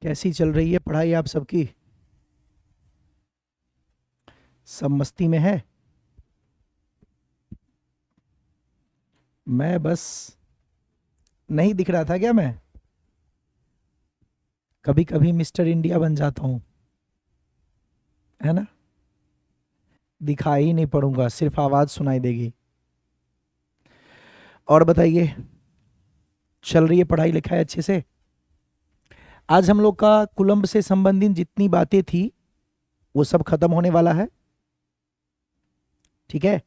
कैसी चल रही है पढ़ाई आप सबकी? सब मस्ती में है। मैं बस नहीं दिख रहा था क्या मैं? कभी कभी मिस्टर इंडिया बन जाता हूँ, है ना। दिखाई नहीं पड़ूंगा, सिर्फ आवाज सुनाई देगी। और बताइए, चल रही है पढ़ाई लिखाई अच्छे से? आज हम लोग का कुलम्ब से संबंधित जितनी बातें थी वो सब खत्म होने वाला है। ठीक है।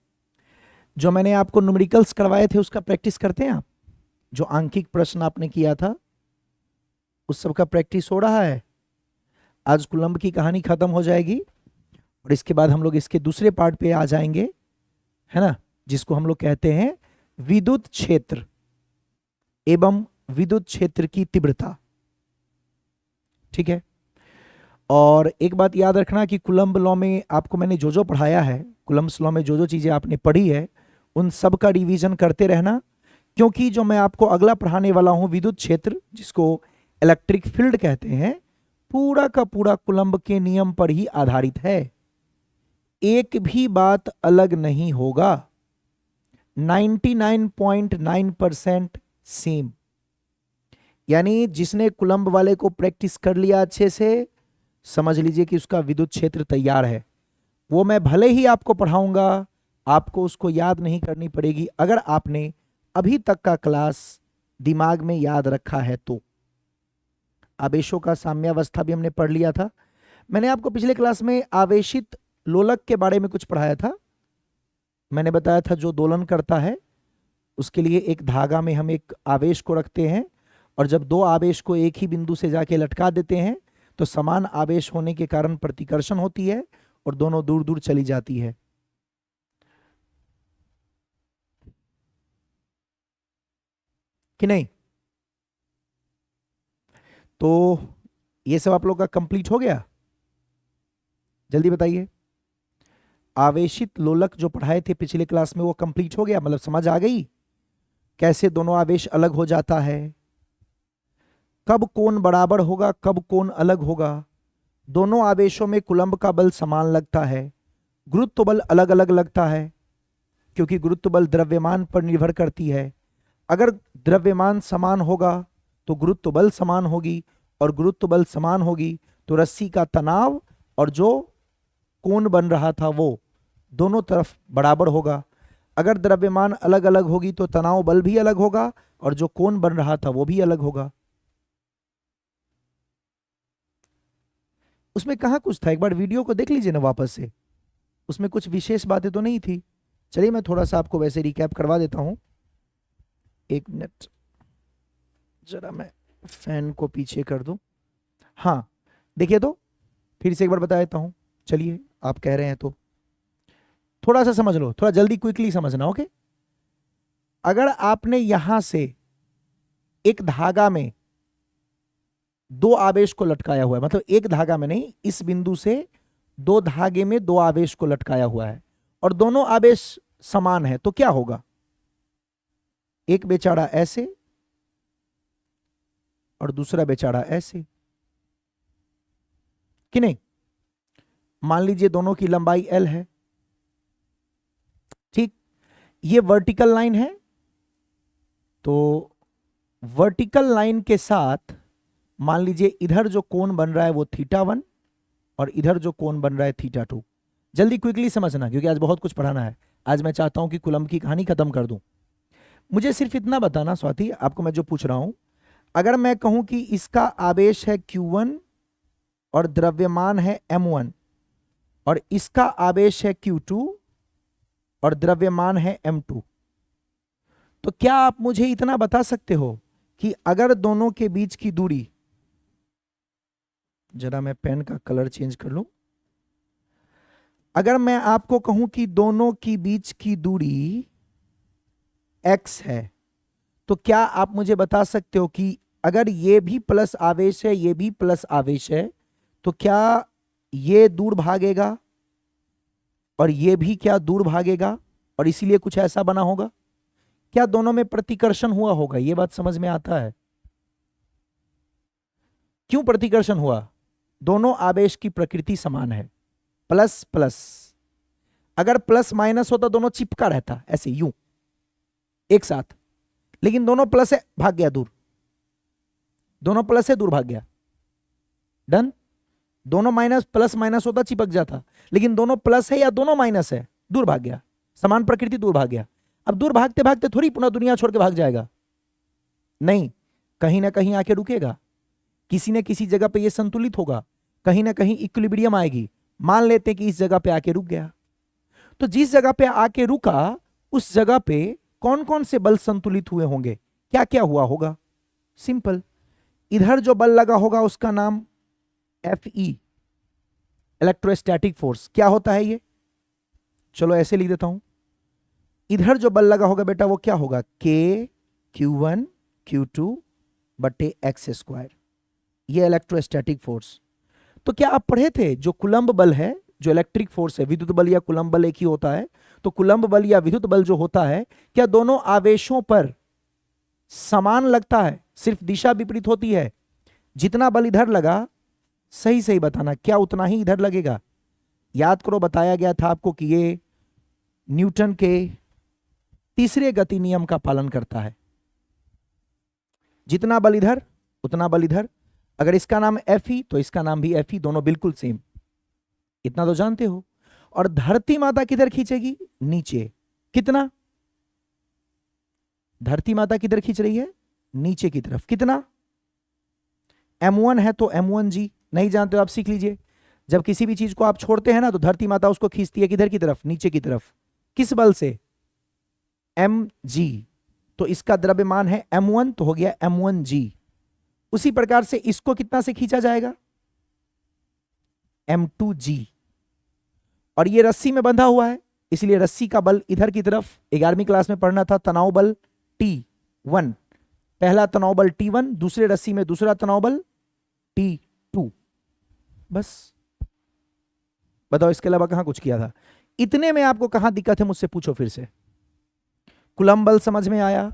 जो मैंने आपको न्यूमेरिकल्स करवाए थे उसका प्रैक्टिस करते हैं आप। जो आंकिक प्रश्न आपने किया था उस सब का प्रैक्टिस हो रहा है। आज कुलम्ब की कहानी खत्म हो जाएगी और इसके बाद हम लोग इसके दूसरे पार्ट पे आ जाएंगे, है ना, जिसको हम लोग कहते हैं विद्युत क्षेत्र एवं विद्युत क्षेत्र की तीव्रता। ठीक है। और एक बात याद रखना कि कुलम्ब लॉ में आपको मैंने जो जो पढ़ाया है, कुलम्ब्स लॉ में जो जो चीजें आपने पढ़ी है उन सब का रिवीजन करते रहना, क्योंकि जो मैं आपको अगला पढ़ाने वाला हूं विद्युत क्षेत्र, जिसको इलेक्ट्रिक फील्ड कहते हैं, पूरा का पूरा कुलम्ब के नियम पर ही आधारित है। एक भी बात अलग नहीं होगा। 99.9% सेम। यानी जिसने कुलम्ब वाले को प्रैक्टिस कर लिया अच्छे से, समझ लीजिए कि उसका विद्युत क्षेत्र तैयार है। वो मैं भले ही आपको पढ़ाऊंगा, आपको उसको याद नहीं करनी पड़ेगी अगर आपने अभी तक का क्लास दिमाग में याद रखा है तो। आवेशों का साम्यावस्था भी हमने पढ़ लिया था। मैंने आपको पिछले क्लास में आवेशित लोलक के बारे में कुछ पढ़ाया था। मैंने बताया था जो दोलन करता है उसके लिए एक धागा में हम एक आवेश को रखते हैं, और जब दो आवेश को एक ही बिंदु से जाके लटका देते हैं तो समान आवेश होने के कारण प्रतिकर्षण होती है और दोनों दूर दूर चली जाती है। कि नहीं? तो ये सब आप लोग का कंप्लीट हो गया? जल्दी बताइए। आवेशित लोलक जो पढ़ाए थे पिछले क्लास में वो कंप्लीट हो गया? मतलब समझ आ गई कैसे दोनों आवेश अलग हो जाता है, कब कोण बराबर होगा, कब कोण अलग होगा, दोनों आवेशों में कुलम्ब का बल समान लगता है, गुरुत्व बल अलग अलग लगता है क्योंकि गुरुत्व बल द्रव्यमान पर निर्भर करती है। अगर द्रव्यमान समान होगा तो गुरुत्व बल समान होगी, और गुरुत्व बल समान होगी तो रस्सी का तनाव और जो कोण बन रहा था वो दोनों तरफ बराबर होगा। अगर द्रव्यमान अलग अलग होगी तो तनाव बल भी अलग होगा और जो कोण बन रहा था वो भी अलग होगा। उसमें कहाँ कुछ था, एक बार वीडियो को देख लीजिए ना वापस से, उसमें कुछ विशेष बातें तो नहीं थी। चलिए मैं थोड़ा सा आपको वैसे रिकैप करवा देता हूं। एक मिनट, जरा मैं फैन को पीछे कर दूं। हाँ, देखिए तो फिर से एक बार बता देता हूं। चलिए, आप कह रहे हैं तो थोड़ा सा समझ लो, थोड़ा जल्दी क्विकली समझना। ओके। अगर आपने यहां से एक धागा में दो आवेश को लटकाया हुआ है, मतलब एक धागा में नहीं, इस बिंदु से दो धागे में दो आवेश को लटकाया हुआ है और दोनों आवेश समान है, तो क्या होगा? एक बेचारा ऐसे और दूसरा बेचारा ऐसे। कि नहीं? मान लीजिए दोनों की लंबाई L है। ठीक, ये वर्टिकल लाइन है, तो वर्टिकल लाइन के साथ मान लीजिए इधर जो कोण बन रहा है वो θ1 और इधर जो कोण बन रहा है θ2। जल्दी क्विकली समझना क्योंकि आज बहुत कुछ पढ़ाना है। आज मैं चाहता हूं कि कुलम्ब की कहानी खत्म कर दूं। मुझे सिर्फ इतना बताना स्वाति, आपको मैं जो पूछ रहा हूं, अगर मैं कहूं कि इसका आवेश है Q1 और द्रव्यमान है M1 और इसका आवेश है Q2 और द्रव्यमान है M2, तो क्या आप मुझे इतना बता सकते हो कि अगर दोनों के बीच की दूरी, जरा मैं पेन का कलर चेंज कर लूं, अगर मैं आपको कहूं कि दोनों की बीच की दूरी x है, तो क्या आप मुझे बता सकते हो कि अगर ये भी प्लस आवेश है, ये भी प्लस आवेश है, तो क्या ये दूर भागेगा और ये भी क्या दूर भागेगा और इसीलिए कुछ ऐसा बना होगा? क्या दोनों में प्रतिकर्षण हुआ होगा? ये बात समझ में आता है? क्यों प्रतिकर्षण हुआ? दोनों आवेश की प्रकृति समान है, प्लस प्लस। अगर प्लस माइनस होता दोनों चिपका रहता ऐसे यूं एक साथ, लेकिन दोनों प्लस है, भाग गया दूर। दोनों प्लस है, दूर भाग गया। डन। दोनों माइनस, प्लस माइनस होता चिपक जाता, लेकिन दोनों प्लस है या दोनों माइनस है, दूर भाग गया। समान प्रकृति, दूर भाग गया। अब दूर भागते भागते थोड़ी पुनः दुनिया छोड़ के भाग जाएगा, नहीं, कहीं ना कहीं आके रुकेगा। किसी न किसी जगह पे ये संतुलित होगा, कहीं ना कहीं इक्विलिब्रियम आएगी। मान लेते हैं कि इस जगह पे आके रुक गया, तो जिस जगह पे आके रुका उस जगह पे कौन कौन से बल संतुलित हुए होंगे, क्या क्या हुआ होगा? सिंपल, इधर जो बल लगा होगा उसका नाम Fe, इलेक्ट्रोस्टैटिक फोर्स। क्या होता है ये? चलो ऐसे लिख देता हूं। इधर जो बल लगा होगा बेटा वो क्या होगा? K Q1 Q2 बटे x स्क्वायर, ये इलेक्ट्रोस्टैटिक फोर्स। तो क्या आप पढ़े थे जो कुलंब बल है, जो इलेक्ट्रिक फोर्स है, विद्युत बल या कुलंब बल एक ही होता है, तो कुलंब बल या विद्युत बल जो होता है, क्या दोनों आवेशों पर समान लगता है? सिर्फ दिशा विपरीत होती है। जितना बल इधर लगा, सही सही बताना, क्या उतना ही इधर लगेगा? याद करो, बताया गया था आपको कि ये न्यूटन के तीसरे गति नियम का पालन करता है। जितना बल इधर उतना बल इधर। अगर इसका नाम Fe तो इसका नाम भी Fe, दोनों बिल्कुल सेम, इतना तो जानते हो। और धरती माता किधर खींचेगी? नीचे। कितना? धरती माता किधर खींच रही है? नीचे की तरफ। कितना? M1 है तो M1G, नहीं जानते हो आप सीख लीजिए। जब किसी भी चीज को आप छोड़ते हैं ना तो धरती माता उसको खींचती है किधर की तरफ? नीचे की तरफ। किस बल से? mg। तो इसका द्रव्यमान है m1, तो हो गया m1g। उसी प्रकार से इसको कितना से खींचा जाएगा? m2g। और ये रस्सी में बंधा हुआ है, इसलिए रस्सी का बल इधर की तरफ। 11वीं क्लास में पढ़ना था, तनाव बल T1, पहला तनाव बल T1, दूसरे रस्सी में दूसरा तनाव बल T2। बस बताओ, इसके अलावा कहां कुछ किया था? इतने में आपको कहां दिक्कत है मुझसे पूछो फिर से। कुलंब बल समझ में आया?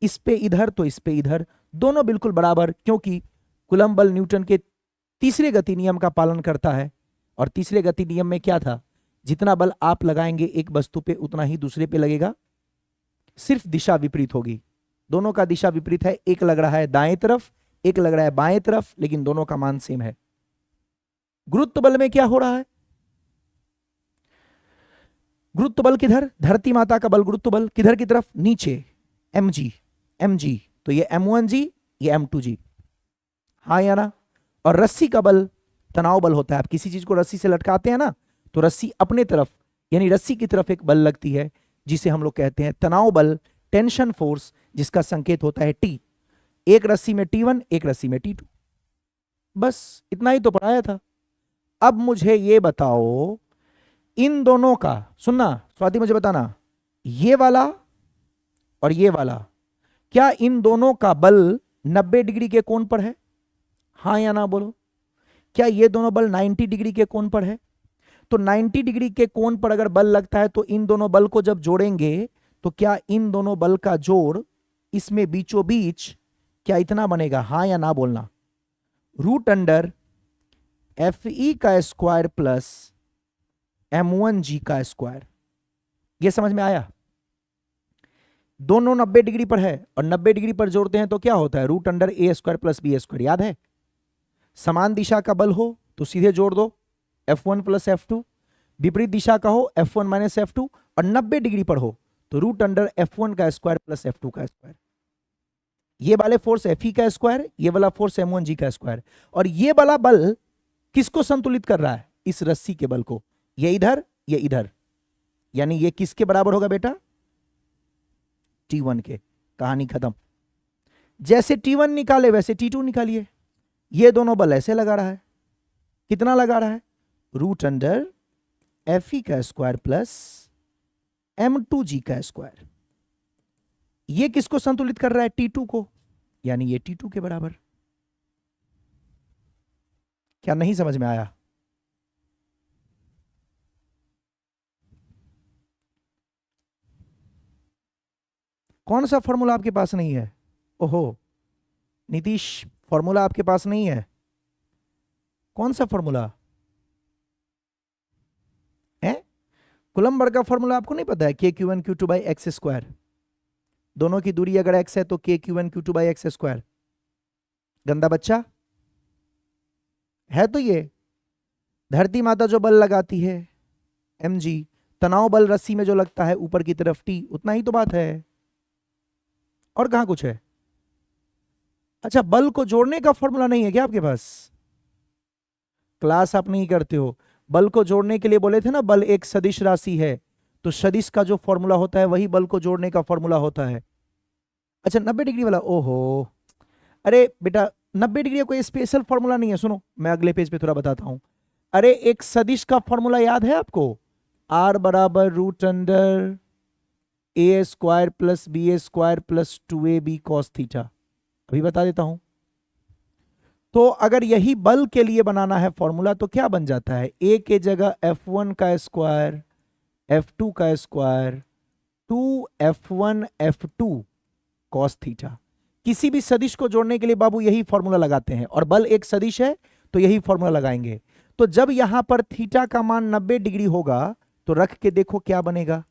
इस पे इधर तो इस पे इधर, दोनों बिल्कुल बराबर, क्योंकि कुलंब बल न्यूटन के तीसरे गति नियम का पालन करता है। और तीसरे गति नियम में क्या था? जितना बल आप लगाएंगे एक वस्तु पे उतना ही दूसरे पे लगेगा, सिर्फ दिशा विपरीत होगी। दोनों का दिशा विपरीत है, एक लग रहा है दाएं तरफ, एक लग रहा है बाएं तरफ, लेकिन दोनों का मान सेम है। गुरुत्व बल में क्या हो रहा है? गुरुत्व बल किधर? धरती माता का बल गुरुत्व बल किधर की तरफ? नीचे। mg, mg, तो ये m1g, ये m2g, हाँ या ना? और रस्सी का बल तनाव बल होता है। आप किसी चीज को रस्सी से लटकाते हैं ना, तो रस्सी अपने तरफ, यानी रस्सी की तरफ एक बल लगती है, जिसे हम लोग कहते हैं तनाव बल, टेंशन फोर्स, जिसका संकेत होता है T। एक रस्सी में T1, एक रस्सी में T2। बस इतना ही तो पढ़ाया था। अब मुझे ये बताओ, इन दोनों का, सुनना स्वाति, मुझे बताना, ये वाला और ये वाला, क्या इन दोनों का बल 90 डिग्री के कोण पर है? हाँ या ना बोलो। क्या ये दोनों बल 90 डिग्री के कोण पर है? तो 90 डिग्री के कोण पर अगर बल लगता है तो इन दोनों बल को जब जोड़ेंगे तो क्या इन दोनों बल का जोड़ इसमें बीचों बीच क्या इतना बनेगा? हाँ या ना बोलना। रूट अंडर Fe का स्क्वायर प्लस m1g का स्क्वायर। यह समझ में आया? दोनों 90 डिग्री पर है और 90 डिग्री पर जोड़ते हैं तो क्या होता है? Root under A square plus B square. याद है? समान दिशा का बल हो तो सीधे जोड़ दो, F1 प्लस F2। विपरीत दिशा का हो, F1 माइनस F2। और 90 डिग्री पर हो तो रूट अंडर F1 का स्क्वायर प्लस F2 का स्क्वायर। ये वाले फोर्स Fe का स्क्वायर, ये वाला फोर्स m1g का स्क्वायर। और ये वाला बल किसको संतुलित कर रहा है? इस रस्सी के बल को। ये इधर, ये इधर, यानी ये किसके बराबर होगा बेटा? T1 के। कहानी खत्म। जैसे T1 निकाले वैसे T2 निकालिए। ये दोनों बल ऐसे लगा रहा है, कितना लगा रहा है? रूट अंडर Fe का स्क्वायर प्लस m2g का स्क्वायर। ये किसको संतुलित कर रहा है? T2 को, यानी ये T2 के बराबर। क्या नहीं समझ में आया? कौन सा फॉर्मूला आपके पास नहीं है? ओहो नीतीश, फॉर्मूला आपके पास नहीं है? कौन सा फॉर्मूला है? कूलम्ब बल का फॉर्मूला आपको नहीं पता है? के Q one Q two by x square, दोनों की दूरी अगर x है तो के Q one Q two by x square. गंदा बच्चा है तो ये धरती माता जो बल लगाती है mg, तनाव बल रस्सी में जो लगता है ऊपर की तरफ t, उतना ही तो बात है, और कहां कुछ है? अच्छा, बल को जोड़ने का फॉर्मूला नहीं है क्या आपके पास? क्लास आप नहीं करते हो। बल को जोड़ने के लिए बोले थे ना, बल एक सदिश राशि है, तो सदिश का जो फॉर्मूला होता है वही बल को जोड़ने का फॉर्मूला होता है। अच्छा 90 डिग्री वाला, ओहो अरे बेटा 90 डिग्री का कोई स्पेशल फॉर्मूला नहीं है, सुनो मैं अगले पेज पे थोड़ा बताता हूं। अरे एक सदिश का फॉर्मूला याद है आपको? r बराबर root under A square plus B A square plus 2ab cos theta. अभी बता देता हूं। तो अगर यही बल के लिए बनाना है फॉर्मूला तो क्या बन जाता है? a के जगह f1 का स्क्वायर f2 का square 2f1 f2 cos theta. किसी भी सदिश को जोड़ने के लिए बाबू यही फॉर्मूला लगाते हैं, और बल एक सदिश है तो यही फॉर्मूला लगाएंगे। तो जब यहां पर थीटा का मान 90 डिग्री होगा तो रख के देखो क्या बनेगा।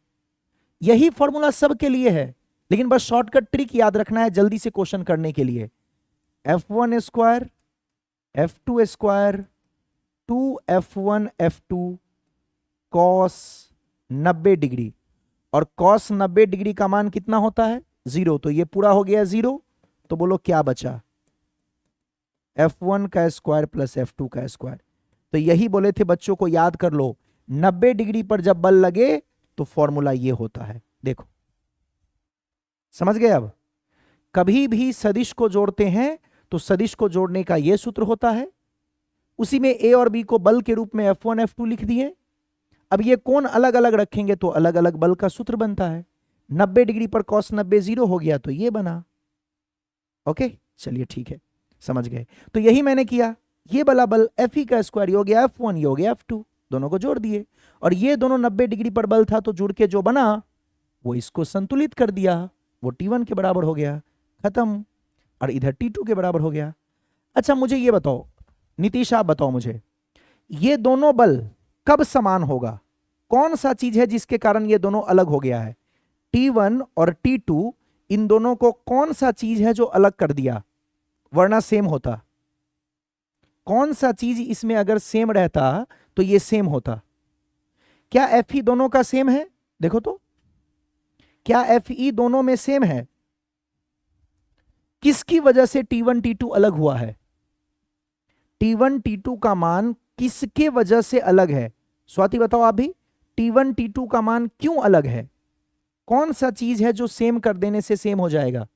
यही फॉर्मूला सबके लिए है, लेकिन बस शॉर्टकट ट्रिक याद रखना है जल्दी से क्वेश्चन करने के लिए। f1 square f2 square 2f1 f2 cos 90 degree, और कॉस 90 डिग्री का मान कितना होता है? 0। तो ये पूरा हो गया 0, तो बोलो क्या बचा? f1 का स्क्वायर प्लस f2 का स्क्वायर। तो यही बोले थे बच्चों को, याद कर लो 90 डिग्री पर जब बल लगे तो फॉर्मूला ये होता है। देखो समझ गए? अब कभी भी सदिश को जोड़ते हैं तो सदिश को जोड़ने का यह सूत्र होता है, उसी में a और b को बल के रूप में f1 f2 लिख दिए। अब ये कोण अलग अलग रखेंगे तो अलग अलग बल का सूत्र बनता है। 90 डिग्री पर cos 90 0 हो गया तो ये बना। ओके चलिए ठीक है, समझ गए। तो यही मैंने किया, ये वाला बल एफ ई का स्क्वायर हो गया f1, ये हो गया f2, दोनों को जोड़ दिए, और ये दोनों 90 डिग्री पर बल था तो जुड़ के जो बना वो इसको संतुलित कर दिया, वो T1 के बराबर हो गया, खत्म। और इधर T2 के बराबर हो गया। अच्छा मुझे ये बताओ नीतीश, आप बताओ मुझे, ये दोनों बल कब समान होगा? कौन सा चीज है जिसके कारण ये दोनों अलग हो गया है? T1 और T2, इन दोनों को कौन सा चीज है जो अलग कर दिया, वरना सेम होता? कौन सा चीज इसमें अगर सेम रहता तो ये सेम होता? क्या एफ ई दोनों का सेम है? देखो तो, क्या एफ ई दोनों में सेम है? किसकी वजह से T1 T2 अलग हुआ है? T1 T2 का मान किसके वजह से अलग है? स्वाति बताओ आप भी, T1 T2 का मान क्यों अलग है? कौन सा चीज है जो सेम कर देने से सेम हो जाएगा?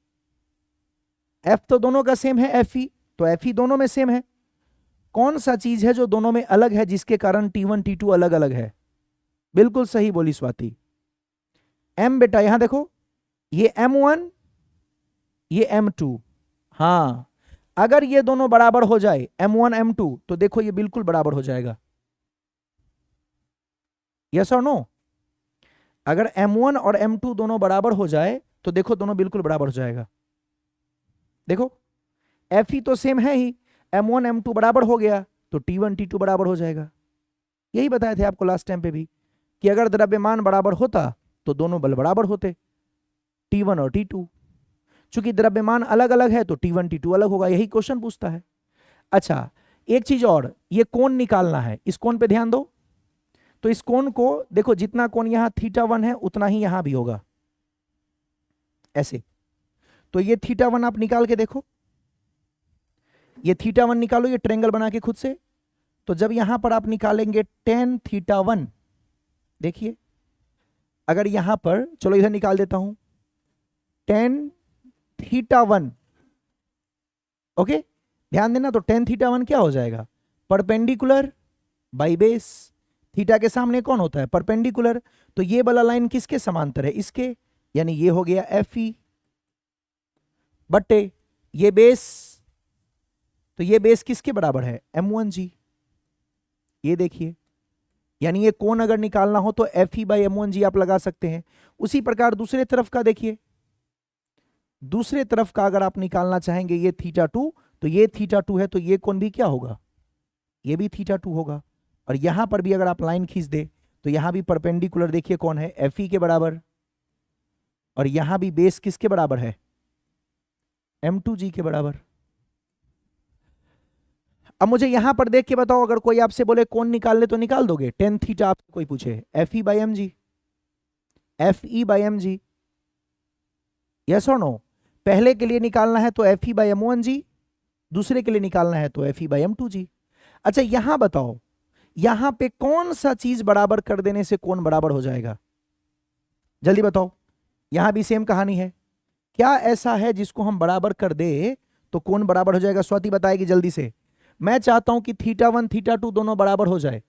F तो दोनों का सेम है Fe, तो Fe दोनों में सेम है। कौन सा चीज है जो दोनों में अलग है जिसके कारण T1 T2 अलग अलग है? बिल्कुल सही बोली स्वाति, M बेटा। यहां देखो, ये M1 ये M2, हां अगर ये दोनों बराबर हो जाए M1 M2 तो देखो ये बिल्कुल बराबर हो जाएगा। यस और नो? अगर M1 और M2 दोनों बराबर हो जाए तो देखो दोनों बिल्कुल बराबर हो जाएगा। देखो Fe तो सेम है ही, M1 M2 बराबर हो गया तो T1 T2 बराबर हो जाएगा। यही बताए थे आपको लास्ट टाइम पे भी कि अगर द्रव्यमान बराबर होता तो दोनों बल बराबर होते, T1 और T2। चूंकि द्रव्यमान अलग अलग है तो T1 T2 अलग होगा, यही क्वेश्चन पूछता है। अच्छा एक चीज और, ये कोण निकालना है, इस कोण पे ध्यान दो। तो इस कोण को देखो, जितना कोण यहां θ1 है उतना ही यहां भी होगा, ऐसे। तो ये θ1 आप निकाल के देखो, ये θ1 निकालो, ये ट्रायंगल बना के खुद से। तो जब यहां पर आप निकालेंगे tan θ1, देखिए अगर यहां पर, चलो इधर निकाल देता हूं, tan θ1, ओके ध्यान देना। तो tan θ1 क्या हो जाएगा? Perpendicular by base. थीटा के सामने कौन होता है? परपेंडिकुलर। तो ये वाला लाइन किसके समांतर है? इसके, यानी ये हो गया Fe बट्टे ये बेस, तो ये बेस किसके बराबर है? M1G। ये देखिए, यानी ये कोण अगर निकालना हो तो Fe बाई M1G आप लगा सकते हैं। उसी प्रकार दूसरे तरफ का देखिए, दूसरे तरफ का अगर आप निकालना चाहेंगे ये θ2, तो ये θ2 है, तो ये कोण भी क्या होगा, ये भी θ2 होगा। और यहां पर भी अगर आप लाइन खींच दे तो यहां भी परपेंडिकुलर देखिए कौन है, FE के बराबर, और यहां भी बेस किसके बराबर है, M2G के बराबर। अब मुझे यहां पर देख के बताओ, अगर कोई आपसे बोले कौन निकाल ले तो निकाल दोगे, tan थीटा आपसे कोई पूछे, FE by mg, FE by mg, yes और नो। पहले के लिए निकालना है तो FE बाई m1g, दूसरे के लिए निकालना है तो FE बाई m2g। अच्छा यहां बताओ, यहां पे कौन सा चीज बराबर कर देने से कौन बराबर हो जाएगा, जल्दी बताओ। यहां भी सेम कहानी है, क्या ऐसा है जिसको हम बराबर कर दे तो कौन बराबर हो जाएगा, स्वाति बताएगी जल्दी से। मैं चाहता हूं कि θ1 θ2 दोनों बराबर हो जाए,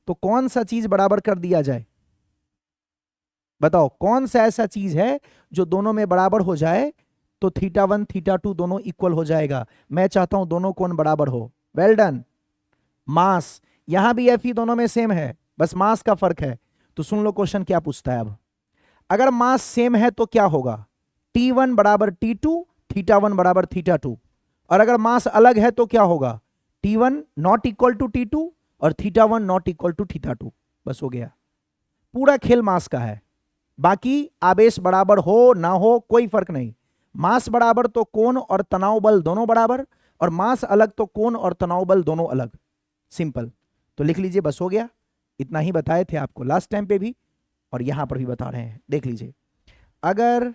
तो कौन सा चीज बराबर कर दिया जाए, बताओ कौन सा ऐसा चीज है जो दोनों में बराबर हो जाए तो θ1 θ2 दोनों इक्वल हो जाएगा। मैं चाहता हूं दोनों कोण बराबर हो, वेल डन। मास, यहां भी FE दोनों में सेम है, बस मास का फर्क है। तो सुन लो क्वेश्चन क्या पूछता है। अब अगर मास सेम है तो क्या होगा, T1 बराबर T2, θ1 बराबर θ2। और अगर मास अलग है तो क्या होगा, T1 not equal to T2 और θ1 नॉट इक्वल टू θ2। बस हो गया, पूरा खेल मास का है। बाकी आवेश बराबर हो ना हो कोई फर्क नहीं, मास बराबर तो कोण और तनाव बल दोनों बराबर, और मास अलग तो कोण और तनाव बल दोनों अलग, सिंपल। तो लिख लीजिए, बस हो गया। इतना ही बताए थे आपको लास्ट टाइम पे भी और यहां पर भी बता रहे हैं, देख लीजिए। अगर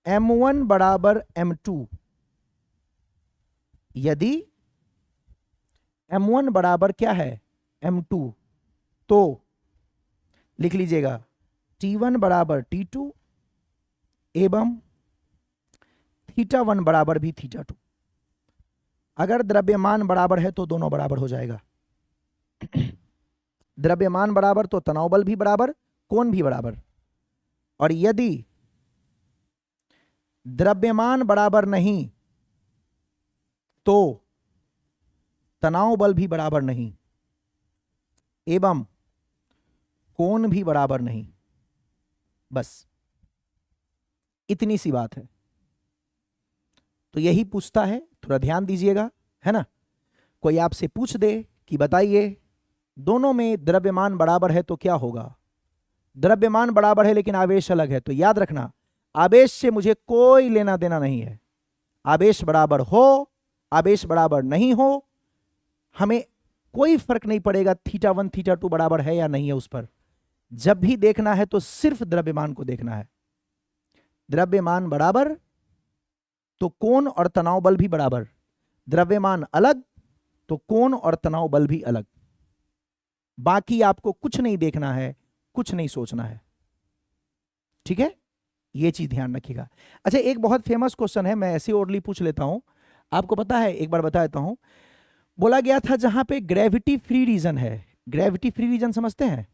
M1 बराबर M2, यदि M1 बराबर क्या है M2, तो लिख लीजिएगा T1 बराबर T2 एवं θ1 बराबर भी θ2। अगर द्रव्यमान बराबर है तो दोनों बराबर हो जाएगा। द्रव्यमान बराबर तो तनाव बल भी बराबर, कोण भी बराबर। और यदि द्रव्यमान बराबर नहीं तो तनाव बल भी बराबर नहीं एवं कोण भी बराबर नहीं, बस इतनी सी बात है। तो यही पूछता है, थोड़ा ध्यान दीजिएगा, है ना। कोई आपसे पूछ दे कि बताइए दोनों में द्रव्यमान बराबर है तो क्या होगा, द्रव्यमान बराबर है लेकिन आवेश अलग है, तो याद रखना आवेश से मुझे कोई लेना देना नहीं है। आवेश बराबर हो, आवेश बराबर नहीं हो, हमें कोई फर्क नहीं पड़ेगा θ1 θ2 बराबर है या नहीं है। उस पर जब भी देखना है तो सिर्फ द्रव्यमान को देखना है। द्रव्यमान बराबर तो कोण और तनाव बल भी बराबर, द्रव्यमान अलग तो कोण और तनाव बल भी अलग। बाकी आपको कुछ नहीं देखना है, कुछ नहीं सोचना है, ठीक है, ये चीज ध्यान रखिएगा। अच्छा एक बहुत फेमस क्वेश्चन है, मैं ऐसे ओरली पूछ लेता हूं, आपको पता है, एक बार बता देता हूं। बोला गया था जहां पे ग्रेविटी फ्री रीजन है, ग्रेविटी फ्री रीजन समझते हैं,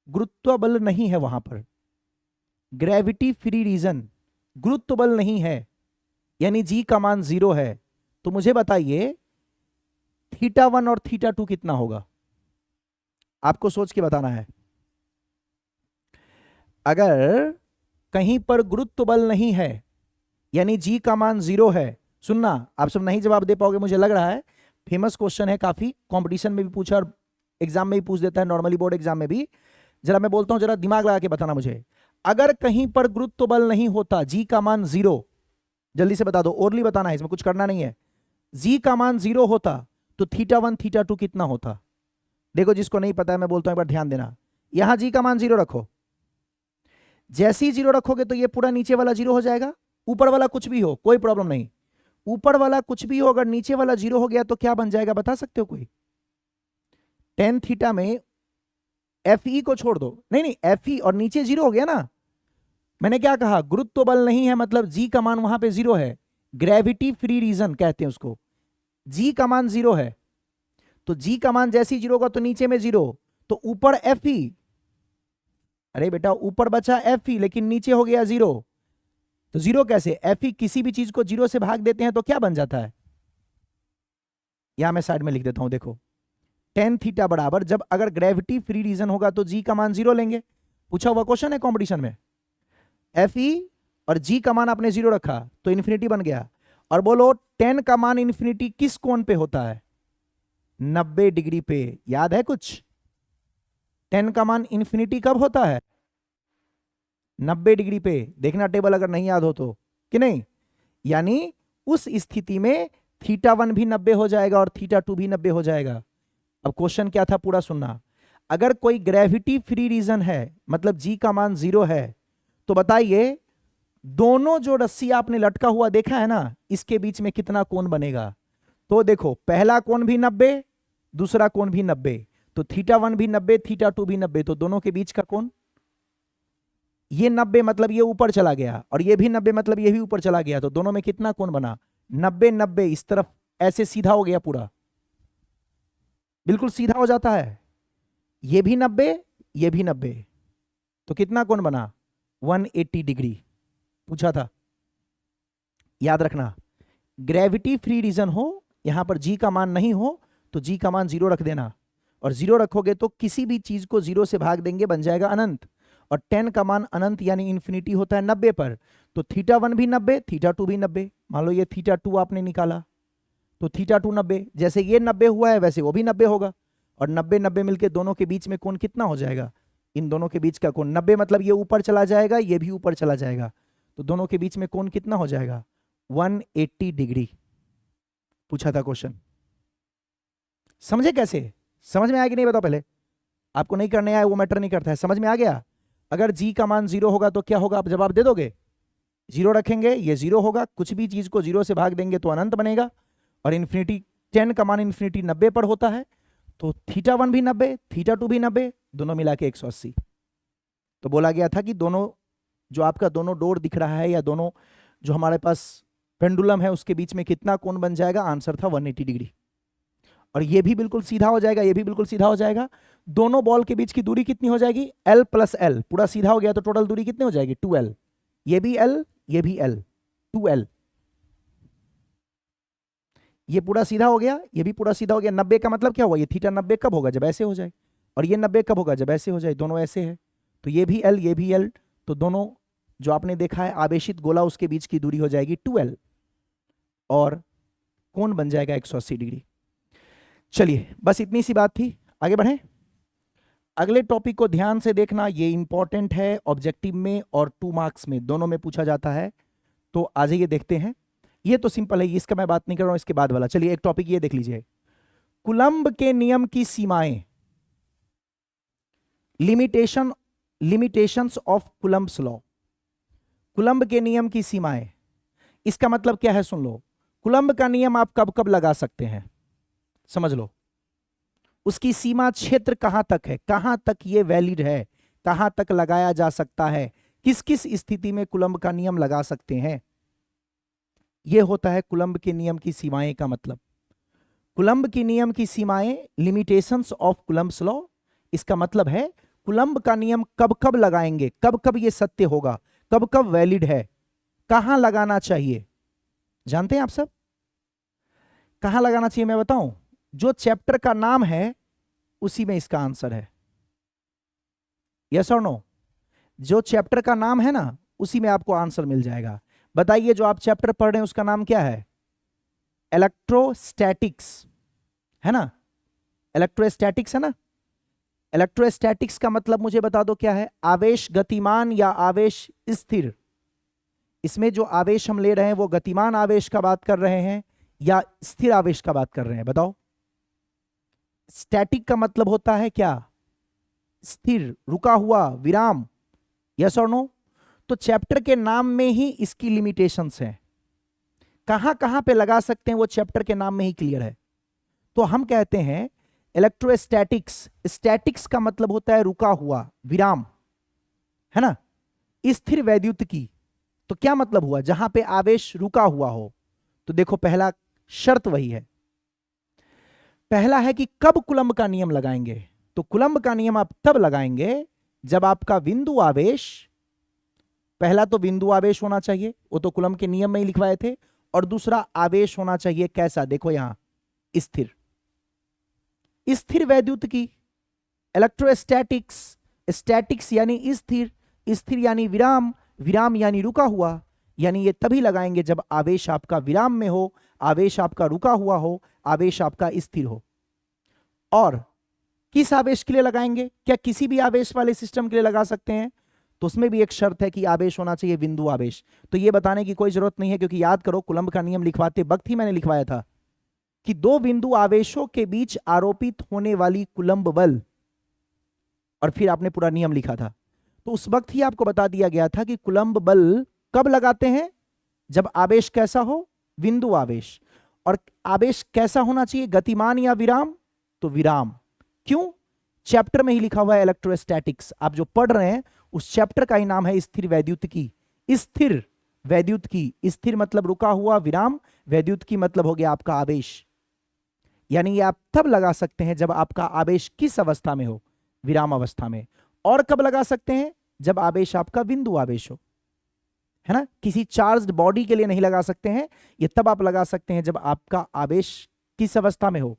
गुरुत्व बल नहीं है वहां पर, ग्रेविटी फ्री रीजन, गुरुत्व बल नहीं है, यानी G का मान 0 है। तो मुझे बताइए θ1 और θ2 कितना होगा, आपको सोच के बताना है। अगर कहीं पर गुरुत्व बल नहीं है यानी G का मान 0 है, सुनना आप सब नहीं जवाब दे पाओगे मुझे लग रहा है, फेमस क्वेश्चन है, काफी कंपटीशन में भी पूछा और एग्जाम में भी पूछ देता है, नॉर्मली बोर्ड एग्जाम में भी। जरा मैं बोलता हूं, जरा दिमाग लगा के बताना मुझे। अगर कहीं पर गुरुत्व बल नहीं होता, G का मान 0, जल्दी से बता दो, ओरली बताना है, इसमें कुछ करना नहीं है। G का मान 0 होता तो θ1 θ2 कितना होता, देखो जिसको नहीं पता है मैं बोलता हूं, एक बार ध्यान देना। यहां G का मान 0 रखो, जैसे ही 0 रखोगे तो ये पूरा नीचे वाला 0 हो जाएगा, ऊपर वाला कुछ भी हो कोई प्रॉब्लम नहीं, ऊपर वाला कुछ भी हो, अगर नीचे वाला 0 हो गया तो क्या बन जाएगा बता सकते हो कोई, tan थीटा में FE को छोड़ दो, नहीं नहीं FE और नीचे 0 हो गया ना। मैंने क्या कहा, गुरुत्व बल नहीं है मतलब G का मान वहां पे 0 है, ग्रेविटी फ्री रीजन कहते हैं उसको। G का मान 0 है तो G का मान जैसे ही 0 होगा तो नीचे में 0, तो ऊपर FE, अरे बेटा ऊपर बचा FE लेकिन नीचे हो गया 0, तो 0 कैसे, FE किसी भी चीज को 0 से भाग देते हैं तो क्या बन जाता है, यहां मैं साइड में लिख देता हूं, देखो tan थीटा बराबर, जब अगर ग्रेविटी फ्री रीजन होगा तो G का मान 0 लेंगे, पूछा हुआ क्वेश्चन है कंपटीशन में। FE और जी का मान आपने 0 रखा तो इन्फिनिटी बन गया। और बोलो 10 का मान इन्फिनिटी किस कोण पे होता है? 90 डिग्री पे। याद है कुछ? 10 का मान इन्फिनिटी कब होता है? 90 डिग्री पे। देखना टेबल अगर नहीं याद हो तो, कि नहीं? यानी उस स्थिति में θ1 भी 90 हो जाएगा और θ2 भी 90 हो जाएगा। अब क्वेश्चन क्या था पूरा सुनना। अगर कोई ग्रेविटी फ्री रीजन है, मतलब जी का मान 0 है, तो बताइए दोनों जो रस्सी आपने लटका हुआ देखा है ना, इसके बीच में कितना कोण बनेगा? तो देखो पहला कोण भी 90, दूसरा कोण भी 90, तो θ1 भी 90, θ2 भी 90, तो दोनों के बीच का कोण ये 90, मतलब ये ऊपर चला गया, और ये भी 90 मतलब ये भी ऊपर चला गया, तो दोनों में कितना कोण बना? 90 90। इस तरफ ऐसे सीधा हो गया, पूरा बिल्कुल सीधा हो जाता है। ये भी 90, ये भी 90, तो कितना कोण बना? 180 डिग्री पूछा था। याद रखना, ग्रेविटी फ्री रीजन हो, यहां पर जी का मान नहीं हो, तो जी का मान 0 रख देना, और 0 रखोगे तो किसी भी चीज को 0 से भाग देंगे, बन जाएगा अनंत। और 10 का मान अनंत यानी इन्फिनिटी होता है 90 पर, तो θ1 भी 90, θ2 भी 90। मान लो ये θ2 आपने निकाला, तो θ2 90, जैसे ये 90 हुआ है वैसे वो भी 90 होगा, और 90 90 मिलके दोनों के बीच में कोण कितना हो जाएगा? इन दोनों के बीच का कोण 90, मतलब ये ऊपर चला जाएगा, ये भी ऊपर चला जाएगा, तो दोनों के बीच में कोण कितना हो जाएगा? 180 डिग्री पूछा था क्वेश्चन। समझे कैसे? समझ में आया कि नहीं बताओ पहले? आपको नहीं करने आया वो मैटर नहीं करता है, समझ में आ गया? अगर जी का मान 0 होगा तो क्या होगा? आप जवाब दे दोगे? 0 रखेंगे, ये 0 होगा, कुछ भी चीज को 0 से भाग देंगे तो अनंत बनेगा, और इन्फिनिटी 10 का मान इन्फिनिटी 90 पर होता है, तो θ1 भी 90, θ2 भी 90, दोनों मिला के 180। तो बोला गया था कि दोनों जो आपका दोनों डोर दिख रहा है, या दोनों जो हमारे पास पेंडुलम है, उसके बीच में कितना कोण बन जाएगा? आंसर था 180 डिग्री। और ये भी बिल्कुल सीधा हो जाएगा, ये भी बिल्कुल सीधा हो जाएगा। दोनों बॉल के बीच की दूरी कितनी हो जाएगी? L प्लस L, पूरा सीधा हो गया तो टोटल दूरी कितनी हो जाएगी? 2L। ये भी L, ये भी L, 2L। ये पूरा सीधा हो गया, ये भी पूरा सीधा हो गया। 90 का मतलब क्या हुआ? ये थीटा 90 कब होगा? जब ऐसे हो जाए। और ये 90 कब होगा? जब ऐसे हो जाए। दोनों ऐसे है, तो ये भी L, ये भी L, तो दोनों जो आपने देखा है आवेशित गोला, उसके बीच की दूरी हो जाएगी 2L, और कोण बन जाएगा 180 डिग्री। चलिए बस इतनी सी बात थी, आगे बढ़ें। अगले टॉपिक को ध्यान से देखना, ये इंपॉर्टेंट है, ऑब्जेक्टिव में और 2 मार्क्स में दोनों में पूछा जाता है। तो आज ये देखते हैं, ये तो सिंपल है, इसका मैं बात नहीं कर रहा हूं, इसके बाद वाला। चलिए एक टॉपिक ये देख लीजिए, कुलंब के नियम की सीमाएं, लिमिटेशंस ऑफ कुलंब्स लॉ। कुलंब के नियम की सीमाएं, इसका मतलब क्या है सुन लो। कुलंब का नियम आप कब कब लगा सकते हैं, समझ लो। उसकी सीमा क्षेत्र कहां तक है, कहां तक ये वैलिड है, कहां तक लगाया जा सकता है, किस किस स्थिति में कुलंब का नियम लगा सकते हैं, यह होता है कुलंब के नियम की सीमाएं का मतलब। कुलंब की नियम की सीमाएं, लिमिटेशंस ऑफ कुलंब्स लॉ, इसका मतलब है कुलंब का नियम कब कब लगाएंगे, कब कब ये सत्य होगा, कब कब वैलिड है, कहां लगाना चाहिए। जानते हैं आप सब कहां लगाना चाहिए? मैं बताऊं, जो चैप्टर का नाम है उसी में इसका आंसर है। यस और नो? जो चैप्टर का नाम है ना, उसी में आपको आंसर मिल जाएगा। बताइए जो आप चैप्टर पढ़ रहे हैं उसका नाम क्या है? इलेक्ट्रोस्टैटिक्स है ना? इलेक्ट्रोस्टैटिक्स है ना? इलेक्ट्रोस्टैटिक्स का मतलब मुझे बता दो क्या है? आवेश गतिमान या आवेश स्थिर। इसमें जो आवेश हम ले रहे हैं वो गतिमान आवेश का बात कर रहे हैं या स्थिर आवेश का बात कर रहे हैं? बताओ। स्टैटिक का मतलब होता है क्या? स्थिर, रुका हुआ, विराम। यस और नो? तो चैप्टर के नाम में ही इसकी लिमिटेशंस हैं, कहां कहां पे लगा सकते हैं वो चैप्टर के नाम में ही क्लियर है। तो हम कहते हैं इलेक्ट्रोस्टैटिक्स, स्टैटिक्स का मतलब होता है रुका हुआ, विराम, है ना? स्थिर वैद्युतिकी, तो क्या मतलब हुआ? जहां पे आवेश रुका हुआ हो। तो देखो पहला शर्त वही है, पहला है कि कब कुलंब का नियम लगाएंगे। तो कुलंब का नियम आप तब लगाएंगे जब आपका बिंदु आवेश, पहला तो बिंदु आवेश होना चाहिए, वो तो कुलंब के नियम में ही लिखवाए थे, और दूसरा आवेश होना चाहिए कैसा? देखो यहां स्थिर, स्थिर वैद्युतिकी। इलेक्ट्रोस्टैटिक्स, स्टैटिक्स यानी स्थिर, स्थिर यानी विराम, विराम यानी रुका हुआ, यानी ये तभी लगाएंगे जब आवेश आपका विराम में हो, आवेश आपका रुका हुआ हो, आवेश आपका स्थिर हो। और किस आवेश के लिए लगाएंगे? क्या किसी भी आवेश वाले सिस्टम के लिए लगा सकते हैं? तो उसमें भी एक शर्त है कि आवेश होना चाहिए बिंदु आवेश। तो ये बताने की कोई जरूरत नहीं है, क्योंकि याद करो कूलम्ब का नियम लिखवाते वक्त ही मैंने लिखवाया था कि दो बिंदु आवेशों के बीच आरोपित होने वाली कूलम्ब बल, और फिर आपने पूरा नियम लिखा था। तो उस वक्त ही आपको बता दिया गया था कि कूलम्ब बल कब लगाते हैं? जब आवेश कैसा हो? बिंदु आवेश। और आवेश कैसा होना चाहिए? गतिमान या विराम? तो विराम। क्यों? चैप्टर में ही लिखा हुआ है इलेक्ट्रोस्टैटिक्स, आप जो पढ़ रहे हैं उस चैप्टर का ही नाम है स्थिर वैद्युतिकी। स्थिर वैद्युतिकी, स्थिर मतलब रुका हुआ, विराम, वैद्युतिकी मतलब हो गया आपका आवेश। यानी ये आप तब लगा सकते हैं जब आपका आवेश किस अवस्था में हो? विराम अवस्था में। और कब लगा सकते हैं? जब आवेश आपका बिंदु आवेश हो, है ना। किसी चार्ज्ड बॉडी के लिए नहीं लगा सकते हैं, ये तब आप लगा सकते हैं जब आपका आवेश किस अवस्था में हो?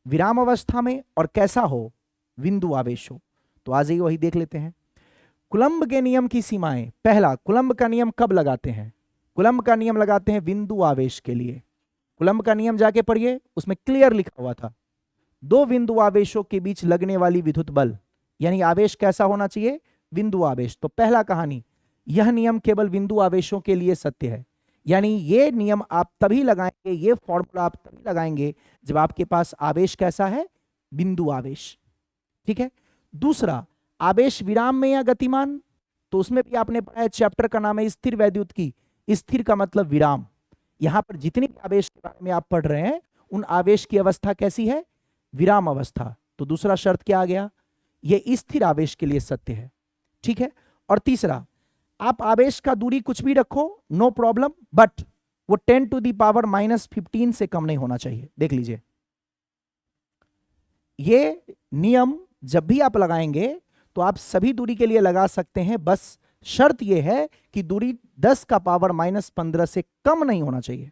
विराम अवस्था में। और कैसा हो? बिंदु आवेश हो। तो आज ही वही देख लेते हैं। कूलम्ब के नियम की सीमाएं। पहला, कूलम्ब का नियम कब लगाते हैं? कूलम्ब का नियम लगाते हैं बिंदु आवेश के लिए। कूलम्ब का नियम जाके पढ़िए, उसमें क्लियर लिखा हुआ था, दो बिंदु आवेशों के बीच लगने वाली विद्युत बल, यानी आवेश कैसा होना चाहिए? बिंदु आवेश। तो पहला कहानी, यह नियम केवल बिंदु आवेशों के लिए सत्य है। यानी ये नियम आप तभी लगाएंगे, ये फॉर्मूला आप तभी लगाएंगे जब आपके पास आवेश कैसा है? बिंदु आवेश। ठीक है। दूसरा, आवेश विराम में या गतिमान? तो उसमें भी आपने पढ़ा है, चैप्टर का नाम है स्थिर वैद्युतिकी। स्थिर का मतलब विराम। यहां पर जितने भी आवेश के बारे में आप पढ़ रहे हैं उन आवेश की अवस्था कैसी है? विराम अवस्था। तो दूसरा शर्त क्या आ गया? ये स्थिर आवेश के लिए सत्य है। ठीक है। और तीसरा, आप आवेश का दूरी कुछ भी रखो, नो प्रॉब्लम, बट वो 10⁻⁻15 से कम नहीं होना चाहिए। देख लीजिए, ये नियम जब भी आप लगाएंगे तो आप सभी दूरी के लिए लगा सकते हैं, बस शर्त यह है कि दूरी 10⁻⁻15 से कम नहीं होना चाहिए।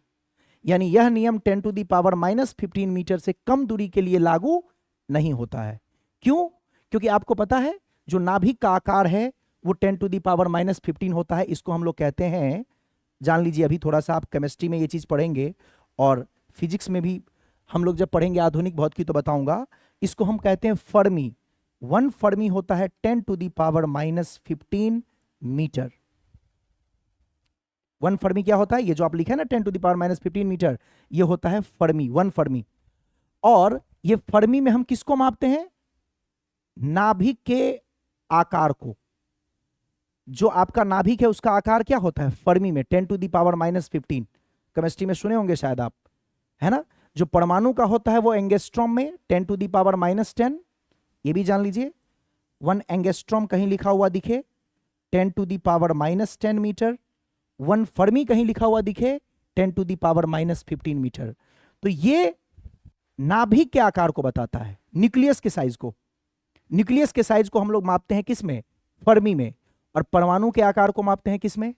यानी यह नियम 10⁻⁻15 मीटर से कम दूरी के लिए लागू नहीं होता है। क्यों? क्योंकि आपको पता है जो नाभिक का आकार है वो 10⁻⁻15 होता है। इसको हम लोग कहते हैं, जान लीजिए, अभी थोड़ा सा आप केमिस्ट्री में ये चीज पढ़ेंगे और फिजिक्स में भी हम लोग जब पढ़ेंगे आधुनिक भौतिकी तो बताऊंगा। इसको हम कहते हैं फर्मी। 1 फर्मी होता है 10⁻⁻15 मीटर। 1 फर्मी क्या होता है? ये जो आप लिखे ना 10⁻⁻15 मीटर, ये होता है फर्मी, 1 फर्मी। और ये फर्मी में हम किसको मापते हैं? नाभिक के आकार को। जो आपका नाभिक है उसका आकार क्या होता है फर्मी में? 10⁻⁻15। केमिस्ट्री में सुने होंगे शायद आप, है ना। जो परमाणु का होता है वो एंगस्ट्रॉम में 10⁻⁻10। ये भी जान लीजिए, 1 एंगस्ट्रॉम कहीं लिखा हुआ दिखे 10⁻⁻10 मीटर, 1 फर्मी कहीं लिखा हुआ दिखे 10⁻⁻15 मीटर। तो ये नाभिक के आकार को बताता है, न्यूक्लियस के साइज को। न्यूक्लियस के साइज को हम लोग मापते हैं किस में? फर्मी में। और परमाणु के आकार को मापते हैं किस में?